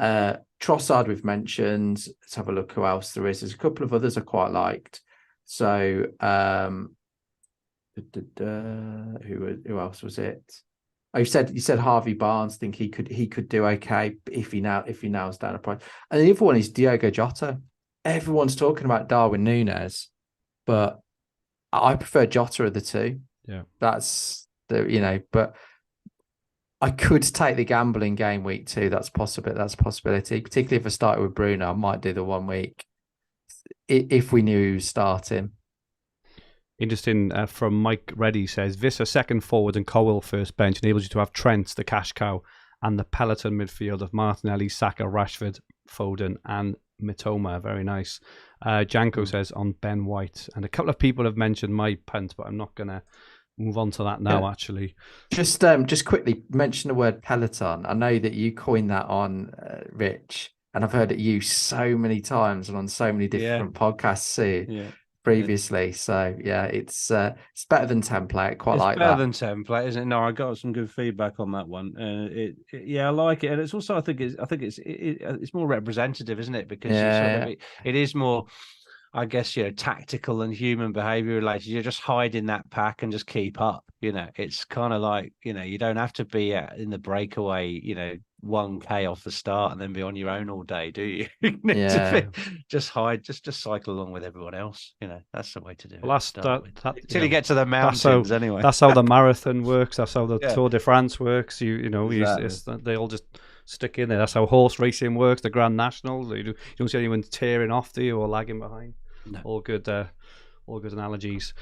Trossard we've mentioned. Let's have a look who else there is. There's a couple of others I quite liked. So who else was it? Oh, you said Harvey Barnes. Think he could do okay if he nails down a price. And the other one is Diogo Jota. Everyone's talking about Darwin Núñez, but I prefer Jota of the two. Yeah, that's but I could take the gamble in game week 2. That's a possibility. Particularly if I started with Bruno, I might do the 1 week if we knew he was starting. Interesting from Mike Reddy says, Visser second forward and Cowell first bench enables you to have Trent, the cash cow, and the Peloton midfield of Martinelli, Saka, Rashford, Foden, and Mitoma. Very nice. Janko says on Ben White. And a couple of people have mentioned my punt, but I'm not going to move on to that now, actually. Just quickly mention the word Peloton. I know that you coined that on, Rich, and I've heard it used so many times and on so many different podcasts too. Previously, so it's better than template. Quite like that. It's better than template, isn't it? No, I got some good feedback on that one. I like it, and it's also I think it's more representative, isn't it? Because it is more, I guess, tactical and human behavior related. You're just hide in that pack and just keep up. It's kind of like you don't have to be in the breakaway. 1K off the start and then be on your own all day, do you? Just hide, just cycle along with everyone else. That's the way to do it. Well, Till you get to the mountains, anyway. That's how the marathon works. That's how the Tour de France works. They all just stick in there. That's how horse racing works. The Grand Nationals. You don't see anyone tearing off, do you, or lagging behind? No. All good analogies.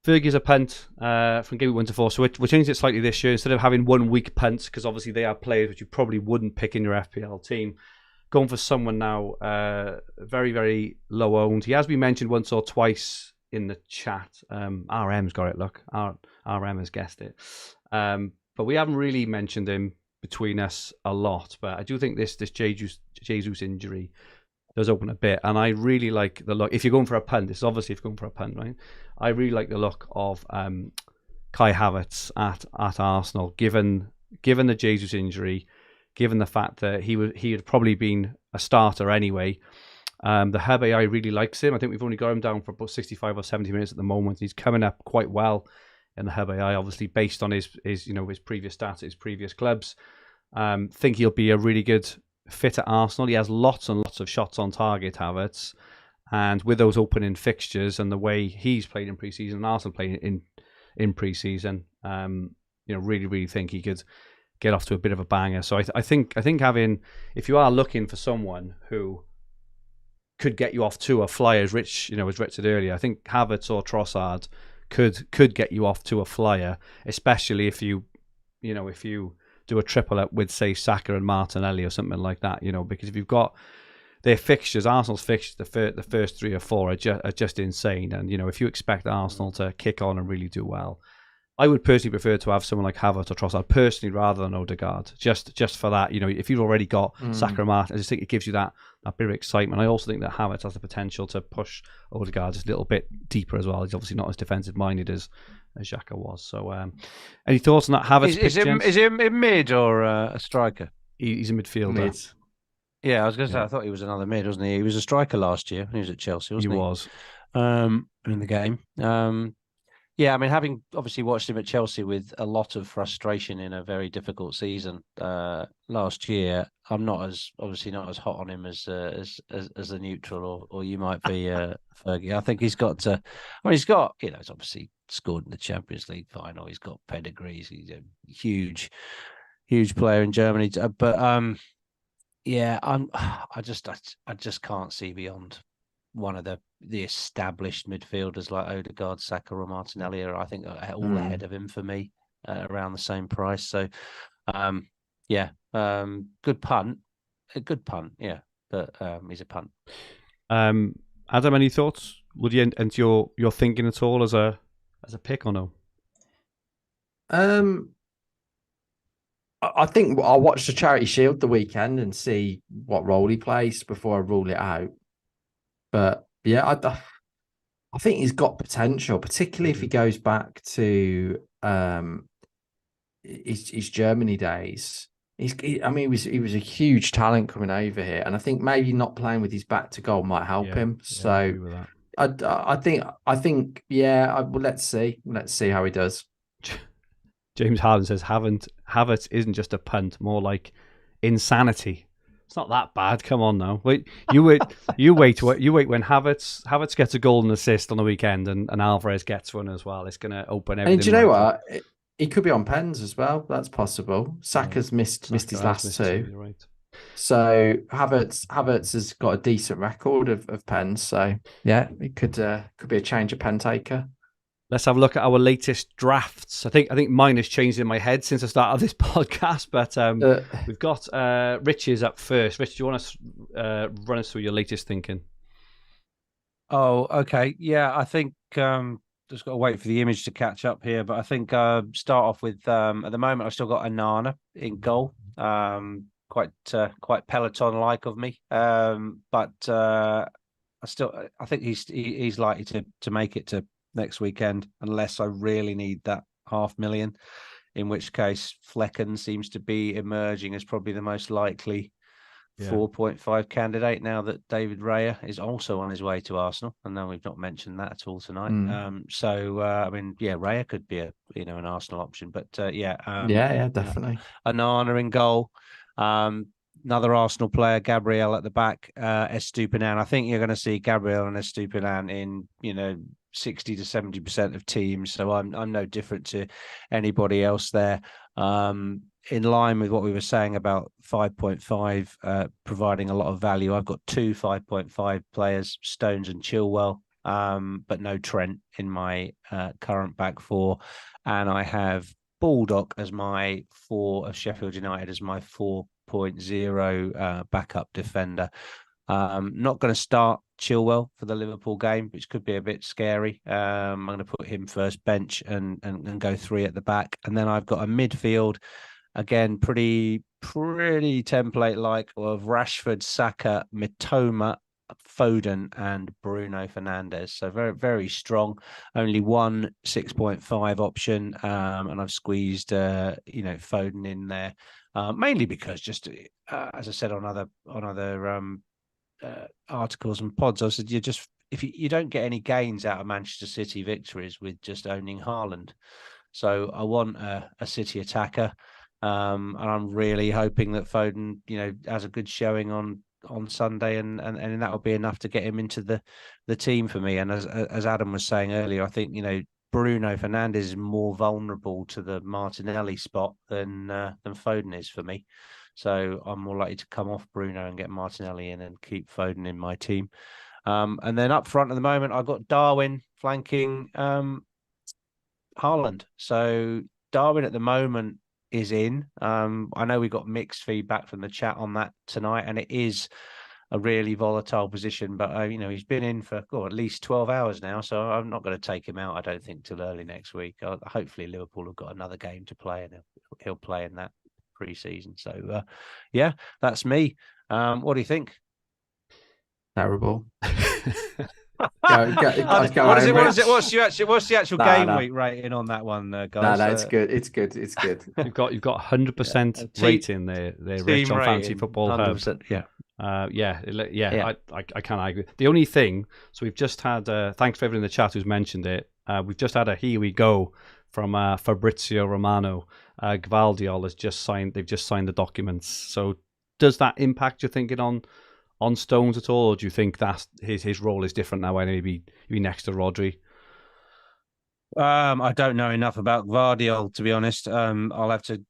Fergie's a punt from Gameweek 1 to 4. So we're changing it slightly this year. Instead of having 1 week punts, because obviously they are players which you probably wouldn't pick in your FPL team, going for someone now very, very low owned. He has been mentioned once or twice in the chat. RM's got it, look. RM has guessed it. But we haven't really mentioned him between us a lot. But I do think this Jesus injury does open a bit, and I really like the look. If you're going for a punt, this is obviously if you're going for a punt, right? I really like the look of Kai Havertz at Arsenal, given the Jesus injury, given the fact that he had probably been a starter anyway. The Hub AI really likes him. I think we've only got him down for about 65 or 70 minutes at the moment. He's coming up quite well in the Hub AI, obviously based on his previous stats at his previous clubs. Think he'll be a really good fit at Arsenal. He has lots and lots of shots on target, Havertz, and with those opening fixtures and the way he's played in pre-season and Arsenal playing in pre-season, really, really think he could get off to a bit of a banger. So I think having, if you are looking for someone who could get you off to a flyer, as Rich said earlier, I think Havertz or Trossard could get you off to a flyer, especially if you do a triple up with, say, Saka and Martinelli or something like that, because if you've got their fixtures, Arsenal's fixtures, the first 3 or 4 are just insane. And, if you expect Arsenal to kick on and really do well, I would personally prefer to have someone like Havertz or Trossard, personally, rather than Odegaard, just for that. If you've already got Saka and Martin, I just think it gives you that bit of excitement. I also think that Havertz has the potential to push Odegaard just a little bit deeper as well. He's obviously not as defensive-minded as Xhaka was. So, any thoughts on that Havertz pick, gents? Is he a mid or a striker? He's a midfielder. Mid. Yeah, I was going to say, I thought he was another mid, wasn't he? He was a striker last year when he was at Chelsea, wasn't he? He was. In the game. Having obviously watched him at Chelsea with a lot of frustration in a very difficult season last year, I'm obviously not as hot on him as a neutral, or you might be, Fergie. I think he's got to. He's obviously scored in the Champions League final. He's got pedigrees. He's a huge player in Germany. But I just can't see beyond one of the established midfielders like Odegaard, Saka, or Martinelli are, I think, all ahead of him for me, around the same price. So, good punt, yeah, but he's a punt. Adam, any thoughts? Would you enter your thinking at all as a pick or no? I think I'll watch the Charity Shield the weekend and see what role he plays before I rule it out. But yeah, I think he's got potential, particularly if he goes back to his Germany days. He was a huge talent coming over here, and I think maybe not playing with his back to goal might help him. So I think let's see how he does. James Harden says Havertz isn't just a punt, more like insanity. It's not that bad. Come on now. Wait, you wait when Havertz gets a goal and assist on the weekend, and Alvarez gets one as well. It's going to open everything. And do you know what? He could be on pens as well. That's possible. Saka's missed his last 2. Right. So Havertz has got a decent record of pens. So yeah, it could be a change of pen taker. let's have a look at our latest drafts. I think mine has changed in my head since I started this podcast, but we've got Rich's up first. Rich, do you want to run us through your latest thinking? Oh, okay. Yeah, I think just got to wait for the image to catch up here, but I think start off with at the moment I've still got Onana in goal. Quite Peloton-like of me, but I think he's likely to make it to next weekend unless I really need that 500,000. In which case, Flecken seems to be emerging as probably the most likely 4.5 candidate now that David Raya is also on his way to Arsenal, and then we've not mentioned that at all tonight. I mean, Raya could be an Arsenal option, but definitely. Onana in goal. Another Arsenal player, Gabriel at the back, Estupiñán. I think you're going to see Gabriel and Estupiñán in 60 to 70% of teams. So I'm no different to anybody else there. In line with what we were saying about 5.5 providing a lot of value, I've got 2 5.5 players, Stones and Chilwell, but no Trent in my current back four, and I have Baldock as my 4 of Sheffield United as my 4.0 backup defender. Not going to start Chilwell for the Liverpool game, which could be a bit scary. I'm going to put him first bench and go 3 at the back, and then I've got a midfield. Again, pretty template-like of Rashford, Saka, Mitoma, Foden, and Bruno Fernandes. So very, very strong. Only one 6.5 option, and I've squeezed, Foden in there, mainly because just as I said on other articles and pods, I said if you don't get any gains out of Manchester City victories with just owning Haaland. So I want a City attacker. And I'm really hoping that Foden, has a good showing on Sunday, and that will be enough to get him into the team for me. And as Adam was saying earlier, I think Bruno Fernandes is more vulnerable to the Martinelli spot than Foden is for me. So I'm more likely to come off Bruno and get Martinelli in and keep Foden in my team. And then up front at the moment, I've got Darwin flanking Haaland. So Darwin at the moment is in. I know we got mixed feedback from the chat on that tonight, and it is a really volatile position, but he's been in for at least 12 hours now, so I'm not going to take him out, I don't think, till early next week. Hopefully Liverpool have got another game to play, and he'll play in that pre-season. So that's me. What do you think? Terrible. What's the actual game week rating on that one, guys? No, it's good. It's good. You've got 100% rating there, Rich, on Fantasy Football Hub. 100%, I can't agree. The only thing, so we've just had, thanks for everyone in the chat who's mentioned it. We've just had a here we go from Fabrizio Romano. Gvardiol has just signed. They've just signed the documents. So does that impact your thinking on Stones at all, or do you think that his role is different now, and maybe next to Rodri? I don't know enough about Gvardiol, to be honest. I'll have to,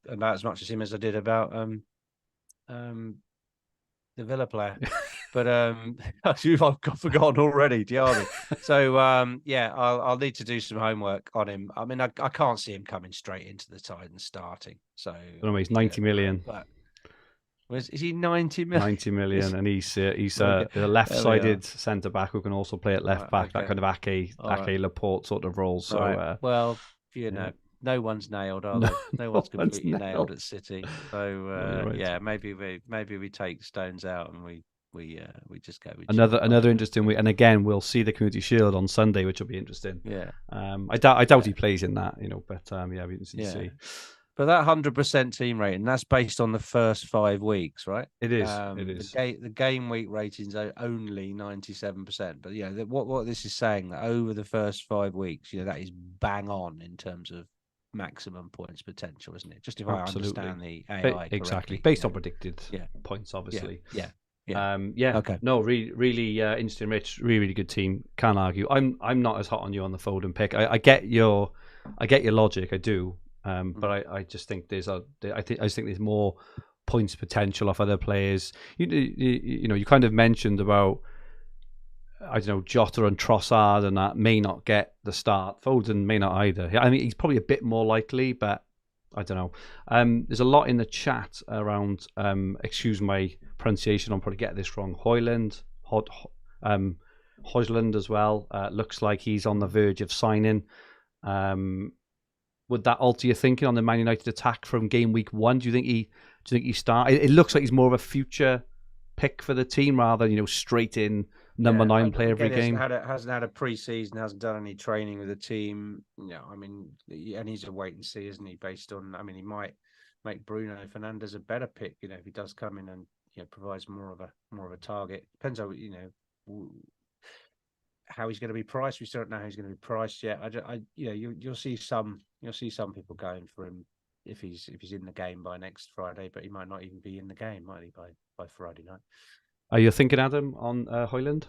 about as much as him as I did about the Villa player, but I've forgotten already, Diarmi. So I'll need to do some homework on him. I mean, I can't see him coming straight into the side and starting. So he's 90 million. But is he 90 million? 90 million, and he's a left-sided centre back who can also play at left back. That kind of Ake Laporte sort of role. So no one's nailed, are they? No one's completely nailed at City. So maybe we take Stones out and we just go with another interesting week. And again, we'll see the Community Shield on Sunday, which will be interesting. Yeah. I doubt he plays in that, but we interesting to see. But that 100% team rating, that's based on the first 5 weeks, right? It is. It is. The game week ratings are only 97%. But what this is saying, that over the first 5 weeks, that is bang on in terms of maximum points potential, isn't it? Just if I understand the AI exactly, based on predicted points, obviously. Okay. No, really interesting, Rich. Really good team. Can't argue. I'm not as hot on you on the Foden pick. I get your logic. I do. But I just think there's more points potential off other players. You kind of mentioned about I don't know, Jota and Trossard and that may not get the start. Foden may not either. I mean, he's probably a bit more likely, but I don't know. There's a lot in the chat around, excuse my pronunciation, I'm probably getting this wrong, Højlund as well. Looks like he's on the verge of signing. Would that alter your thinking on the Man United attack from game week 1? Do you think he start? It looks like he's more of a future pick for the team rather than, straight in number 9 player every game. Hasn't had a pre-season, hasn't done any training with the team. I mean, and he's a wait and see, isn't he? Based on, I mean, he might make Bruno Fernandes a better pick, if he does come in and provides more of a target. Depends how how he's going to be priced. We still don't know how he's going to be priced yet. You'll see some people going for him if he's in the game by next Friday, but he might not even be in the game, might he, by Friday night. Are you thinking, Adam, on Højlund?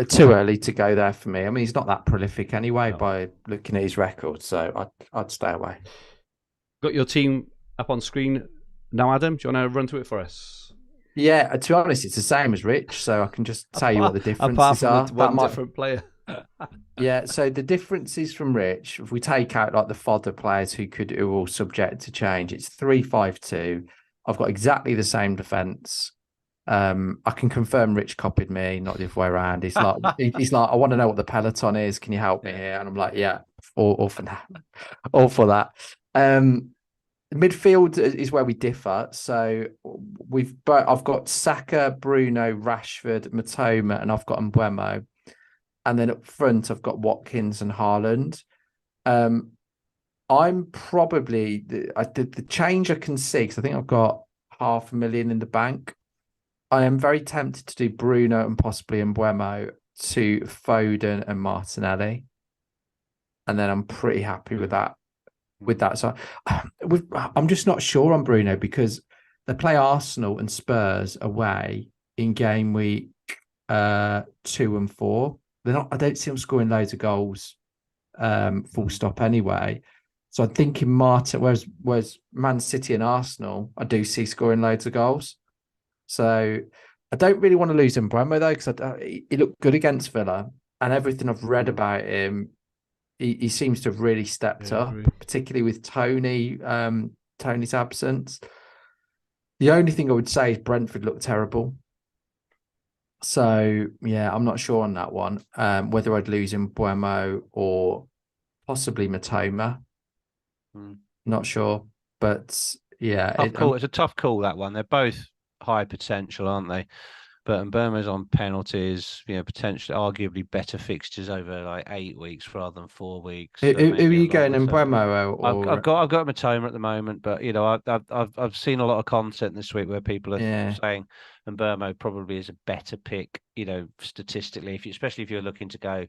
Too early to go there for me. I mean, he's not that prolific anyway by looking at his record, so I'd stay away. Got your team up on screen now, Adam. Do you want to run through it for us? Yeah, to be honest, it's the same as Rich, so I can just tell you what the differences are. One different player. Yeah, so the differences from Rich, if we take out like the fodder players who are all subject to change, it's 3-5-2. I've got exactly the same defence. I can confirm Rich copied me, not the other way around. He's like, I want to know what the Peloton is. Can you help me here? And I'm like, yeah, all for that. All for that. Midfield is where we differ. So I've got Saka, Bruno, Rashford, Matoma, and I've got Mbeumo. And then up front, I've got Watkins and Haaland. I'm probably the change I can see, because I think I've got 500,000 in the bank. I am very tempted to do Bruno and possibly Mbeumo to Foden and Martinelli. And then I'm pretty happy with that. So I'm just not sure on Bruno, because they play Arsenal and Spurs away in game week 2 and 4. I don't see them scoring loads of goals, full stop anyway. So I'm thinking Martin, whereas Man City and Arsenal, I do see scoring loads of goals. So I don't really want to lose Mbeumo though, because he looked good against Villa, and everything I've read about him, he seems to have really stepped up, particularly with Tony's absence. The only thing I would say is Brentford looked terrible. So yeah, I'm not sure on that one. Whether I'd lose Mbeumo or possibly Matoma. Not sure, but yeah, it's a tough call, that one. They're both high potential, aren't they? But Mbeumo's on penalties, potentially arguably better fixtures over like 8 weeks rather than 4 weeks. Who are you going, Mbeumo? I've got Matoma at the moment, but I've seen a lot of content this week where people are saying Mbeumo probably is a better pick, statistically, especially if you're looking to go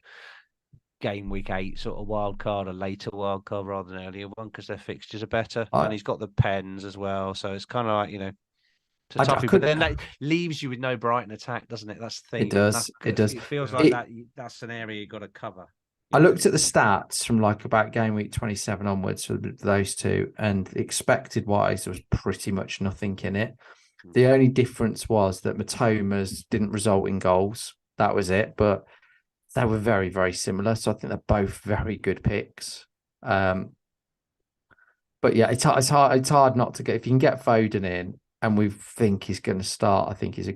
game week 8 sort of wild card, a later wild card rather than earlier one, because their fixtures are better, and he's got the pens as well, so it's kind of like but then that leaves you with no Brighton attack, doesn't it? That's the thing. It does. It feels like that's an area you've got to cover. I looked at the stats from like about game week 27 onwards for those two, and expected wise, there was pretty much nothing in it. The only difference was that Matoma's didn't result in goals. That was it. But they were very, very similar. So I think they're both very good picks. But yeah, it's hard not to get, if you can get Foden in, and we think he's going to start, I think he's an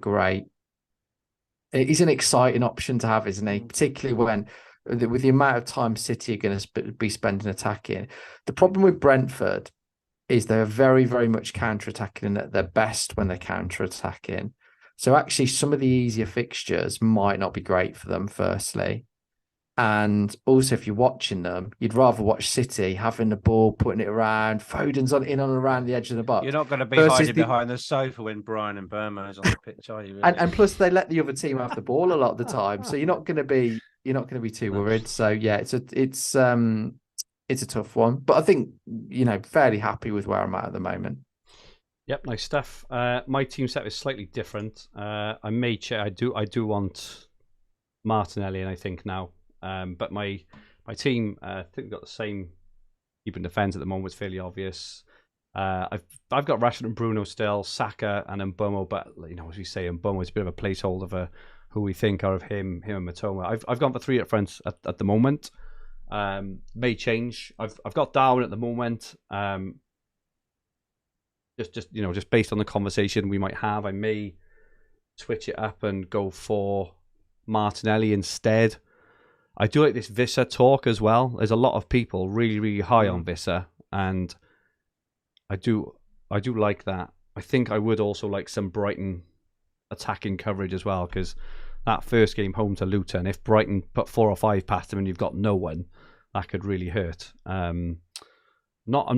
exciting option to have, isn't he? Particularly when, with the amount of time City are going to be spending attacking. The problem with Brentford is they're very, very much counter-attacking, and at their best when they're counter-attacking. So actually some of the easier fixtures might not be great for them, firstly. And also, if you're watching them, you'd rather watch City having the ball, putting it around. Foden's in and around the edge of the box. You're not going to be hiding behind the sofa when Brian and Mbeumo is on the pitch, are you? Really? And plus, they let the other team have the ball a lot of the time, so you're not going to be too worried. So yeah, it's a tough one, but I think fairly happy with where I'm at the moment. Yep, nice stuff. My team set is slightly different. I may check. I do want Martinelli, and I think now. But my team, I think we've got the same keeping defence at the moment. It's fairly obvious. I've got Rashford and Bruno still, Saka and Mbomo, but as we say, Mbomo is a bit of a placeholder for who we think are of him and Matoma. I've gone for 3 up front at the moment. May change. I've got Darwin at the moment. Just based on the conversation we might have, I may switch it up and go for Martinelli instead. I do like this Visser talk as well. There's a lot of people really, really high on Visser, and I do like that. I think I would also like some Brighton attacking coverage as well, because that first game home to Luton, if Brighton put 4 or 5 past them and you've got no one, that could really hurt. I'm not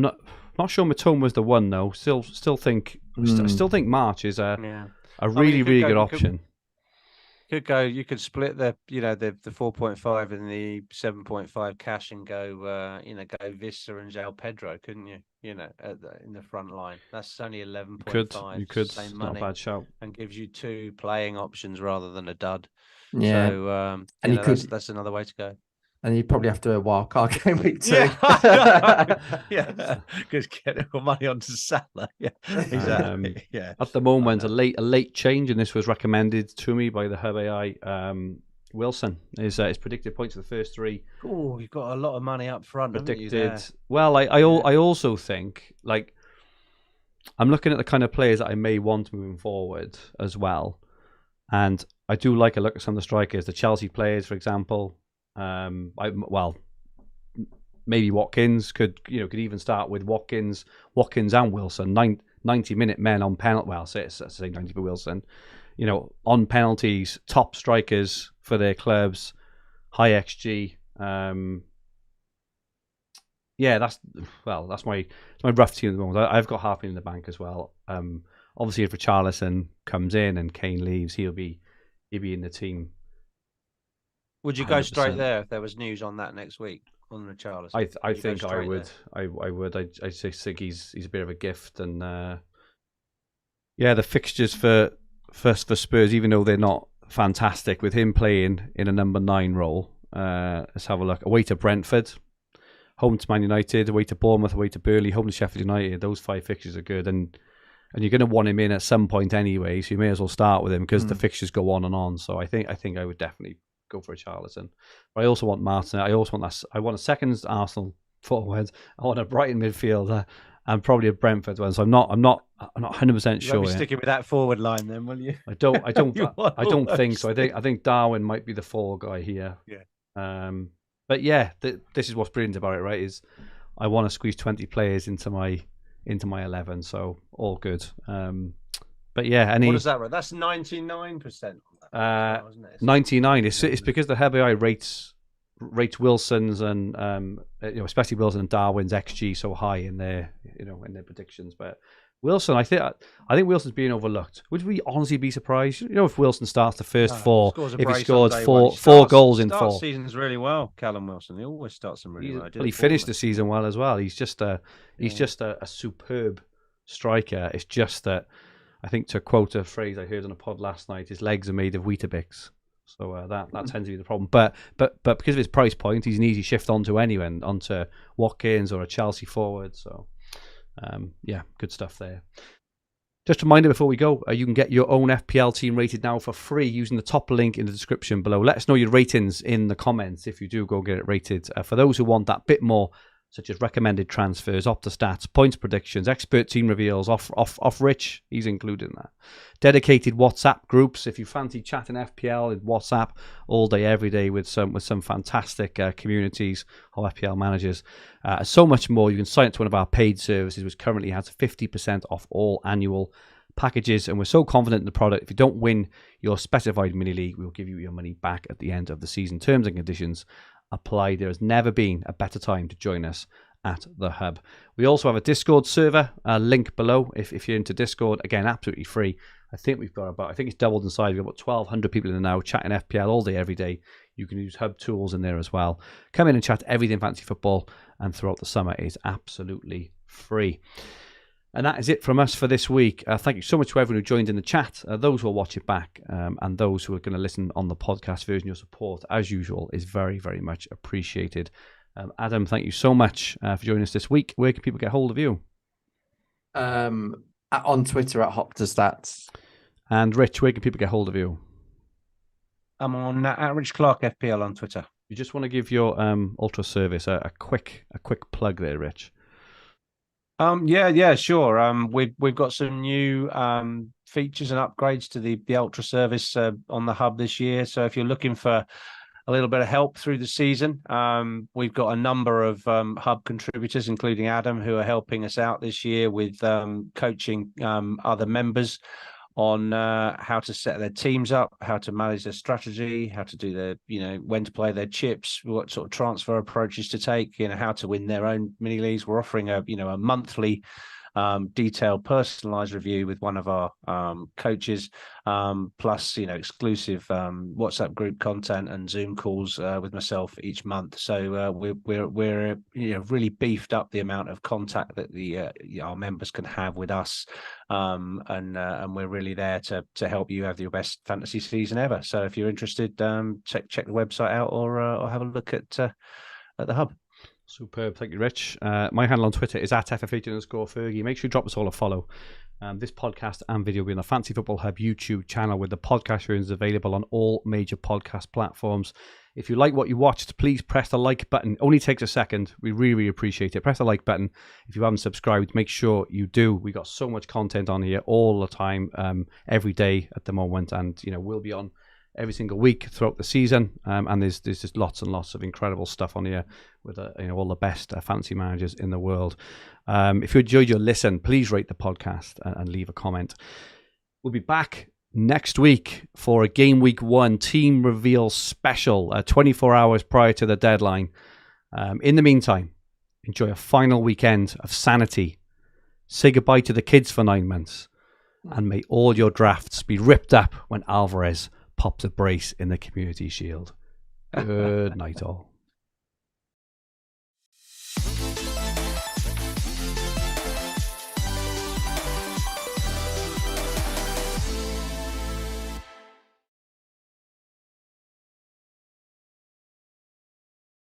sure Matoma was the one though. Still think March is a really good option. You could split the 4.5 and the 7.5 cash and go Visser and João Pedro, couldn't you? In the front line. That's only 11.5. You could. Same Not money, a bad shout. and gives you 2 playing options rather than a dud. Yeah. So and that's another way to go. And you probably have to do a wild card game week 2. Yeah, because get more money onto Salah. Yeah, exactly. At the moment, a late change, and this was recommended to me by the Hub AI. Wilson is predicted points for the first 3. Oh, you've got a lot of money up front. Predicted. Well, I also think, like, I'm looking at the kind of players that I may want moving forward as well, and I do like a look at some of the strikers, the Chelsea players, for example. Maybe Watkins could even start with Watkins and Wilson, 90-minute men on penalty. Well, say 90 for Wilson, on penalties, top strikers for their clubs, high XG. That's my rough team at the moment. I've got half in the bank as well. Obviously, if Richarlison comes in and Kane leaves, he'll be in the team. Would you go 100%. Straight there if there was news on that next week on Richarlison? I think I would. I would. I just think he's a bit of a gift, and the fixtures for Spurs, even though they're not fantastic, with him playing in a number 9 role. Let's have a look. Away to Brentford, home to Man United, away to Bournemouth, away to Burnley, home to Sheffield United. Those 5 fixtures are good, and you're going to want him in at some point anyway, so you may as well start with him because the fixtures go on and on. So I think I would definitely go for Richarlison. But I also want Martin. I want a second Arsenal forward. I want a Brighton midfielder and probably a Brentford one. So I'm not 100% sure. You'll be sticking with that forward line then, will you? I don't think so. I think Darwin might be the 4 guy here. Yeah. But yeah, this is what's brilliant about it, right? Is I want to squeeze 20 players into my 11, so all good. But yeah, what is that? Right? That's 99%. 99. It's because the Hub AI rates Wilson's and especially Wilson and Darwin's XG so high in their predictions. But Wilson, I think Wilson's being overlooked. Would we honestly be surprised? If Wilson starts the first 4, if he scored four goals in 4 seasons really well, Callum Wilson. He always starts them really well. He finished the season well as well. He's just a superb striker. It's just that, I think, to quote a phrase I heard on a pod last night, his legs are made of Weetabix. So that tends to be the problem. But because of his price point, he's an easy shift onto anyone, onto Watkins or a Chelsea forward. So good stuff there. Just a reminder before we go, you can get your own FPL team rated now for free using the top link in the description below. Let us know your ratings in the comments if you do go get it rated. For those who want that bit more, such as recommended transfers, Hopta Stats, points predictions, expert team reveals, off Rich, he's included in that. Dedicated WhatsApp groups, if you fancy chatting FPL in WhatsApp all day, every day with some fantastic communities of FPL managers. So much more. You can sign up to one of our paid services, which currently has 50% off all annual packages, and we're so confident in the product. If you don't win your specified mini league, we'll give you your money back at the end of the season. Terms and conditions apply. There has never been a better time to join us at the Hub. We also have a Discord server, link below if you're into Discord. Again, absolutely free. I think it's doubled in size. We've got about 1,200 people in there now chatting FPL all day, every day. You can use Hub tools in there as well. Come in and chat everything fantasy football, and throughout the summer it is absolutely free. And that is it from us for this week. Thank you so much to everyone who joined in the chat, those who will watch it back, and those who are going to listen on the podcast version. Your support, as usual, is very, very much appreciated. Adam, thank you so much for joining us this week. Where can people get hold of you? on Twitter at Hopta Stats. And Rich, where can people get hold of you? I'm on at Clarke FPL on Twitter. You just want to give your Ultra service a quick plug there, Rich. Yeah, sure. We've got some new features and upgrades to the Ultra service on the hub this year. So if you're looking for a little bit of help through the season, we've got a number of hub contributors, including Adam, who are helping us out this year with coaching other members on how to set their teams up, how to manage their strategy, how to do their, when to play their chips, what sort of transfer approaches to take, how to win their own mini leagues. We're offering a monthly detailed personalized review with one of our coaches, plus exclusive WhatsApp group content and Zoom calls with myself each month. So we're really beefed up the amount of contact that our members can have with us, and we're really there to help you have your best fantasy season ever. So if you're interested, check the website out or have a look at the hub. Superb. Thank you, Rich. My handle on Twitter is at FF8_Fergie. Make sure you drop us all a follow. This podcast and video will be on the Fantasy Football Hub YouTube channel, with the podcast versions available on all major podcast platforms. If you like what you watched, please press the like button. It only takes a second. We really appreciate it. Press the like button. If you haven't subscribed, make sure you do. We got so much content on here all the time, every day at the moment, and we'll be on every single week throughout the season, and there's just lots and lots of incredible stuff on here with all the best fantasy managers in the world. If you enjoyed your listen, please rate the podcast and leave a comment. We'll be back next week for a Game Week 1 team reveal special, 24 hours prior to the deadline. In the meantime, enjoy a final weekend of sanity. Say goodbye to the kids for 9 months, and may all your drafts be ripped up when Alvarez pops a brace in the Community Shield. Good night, all.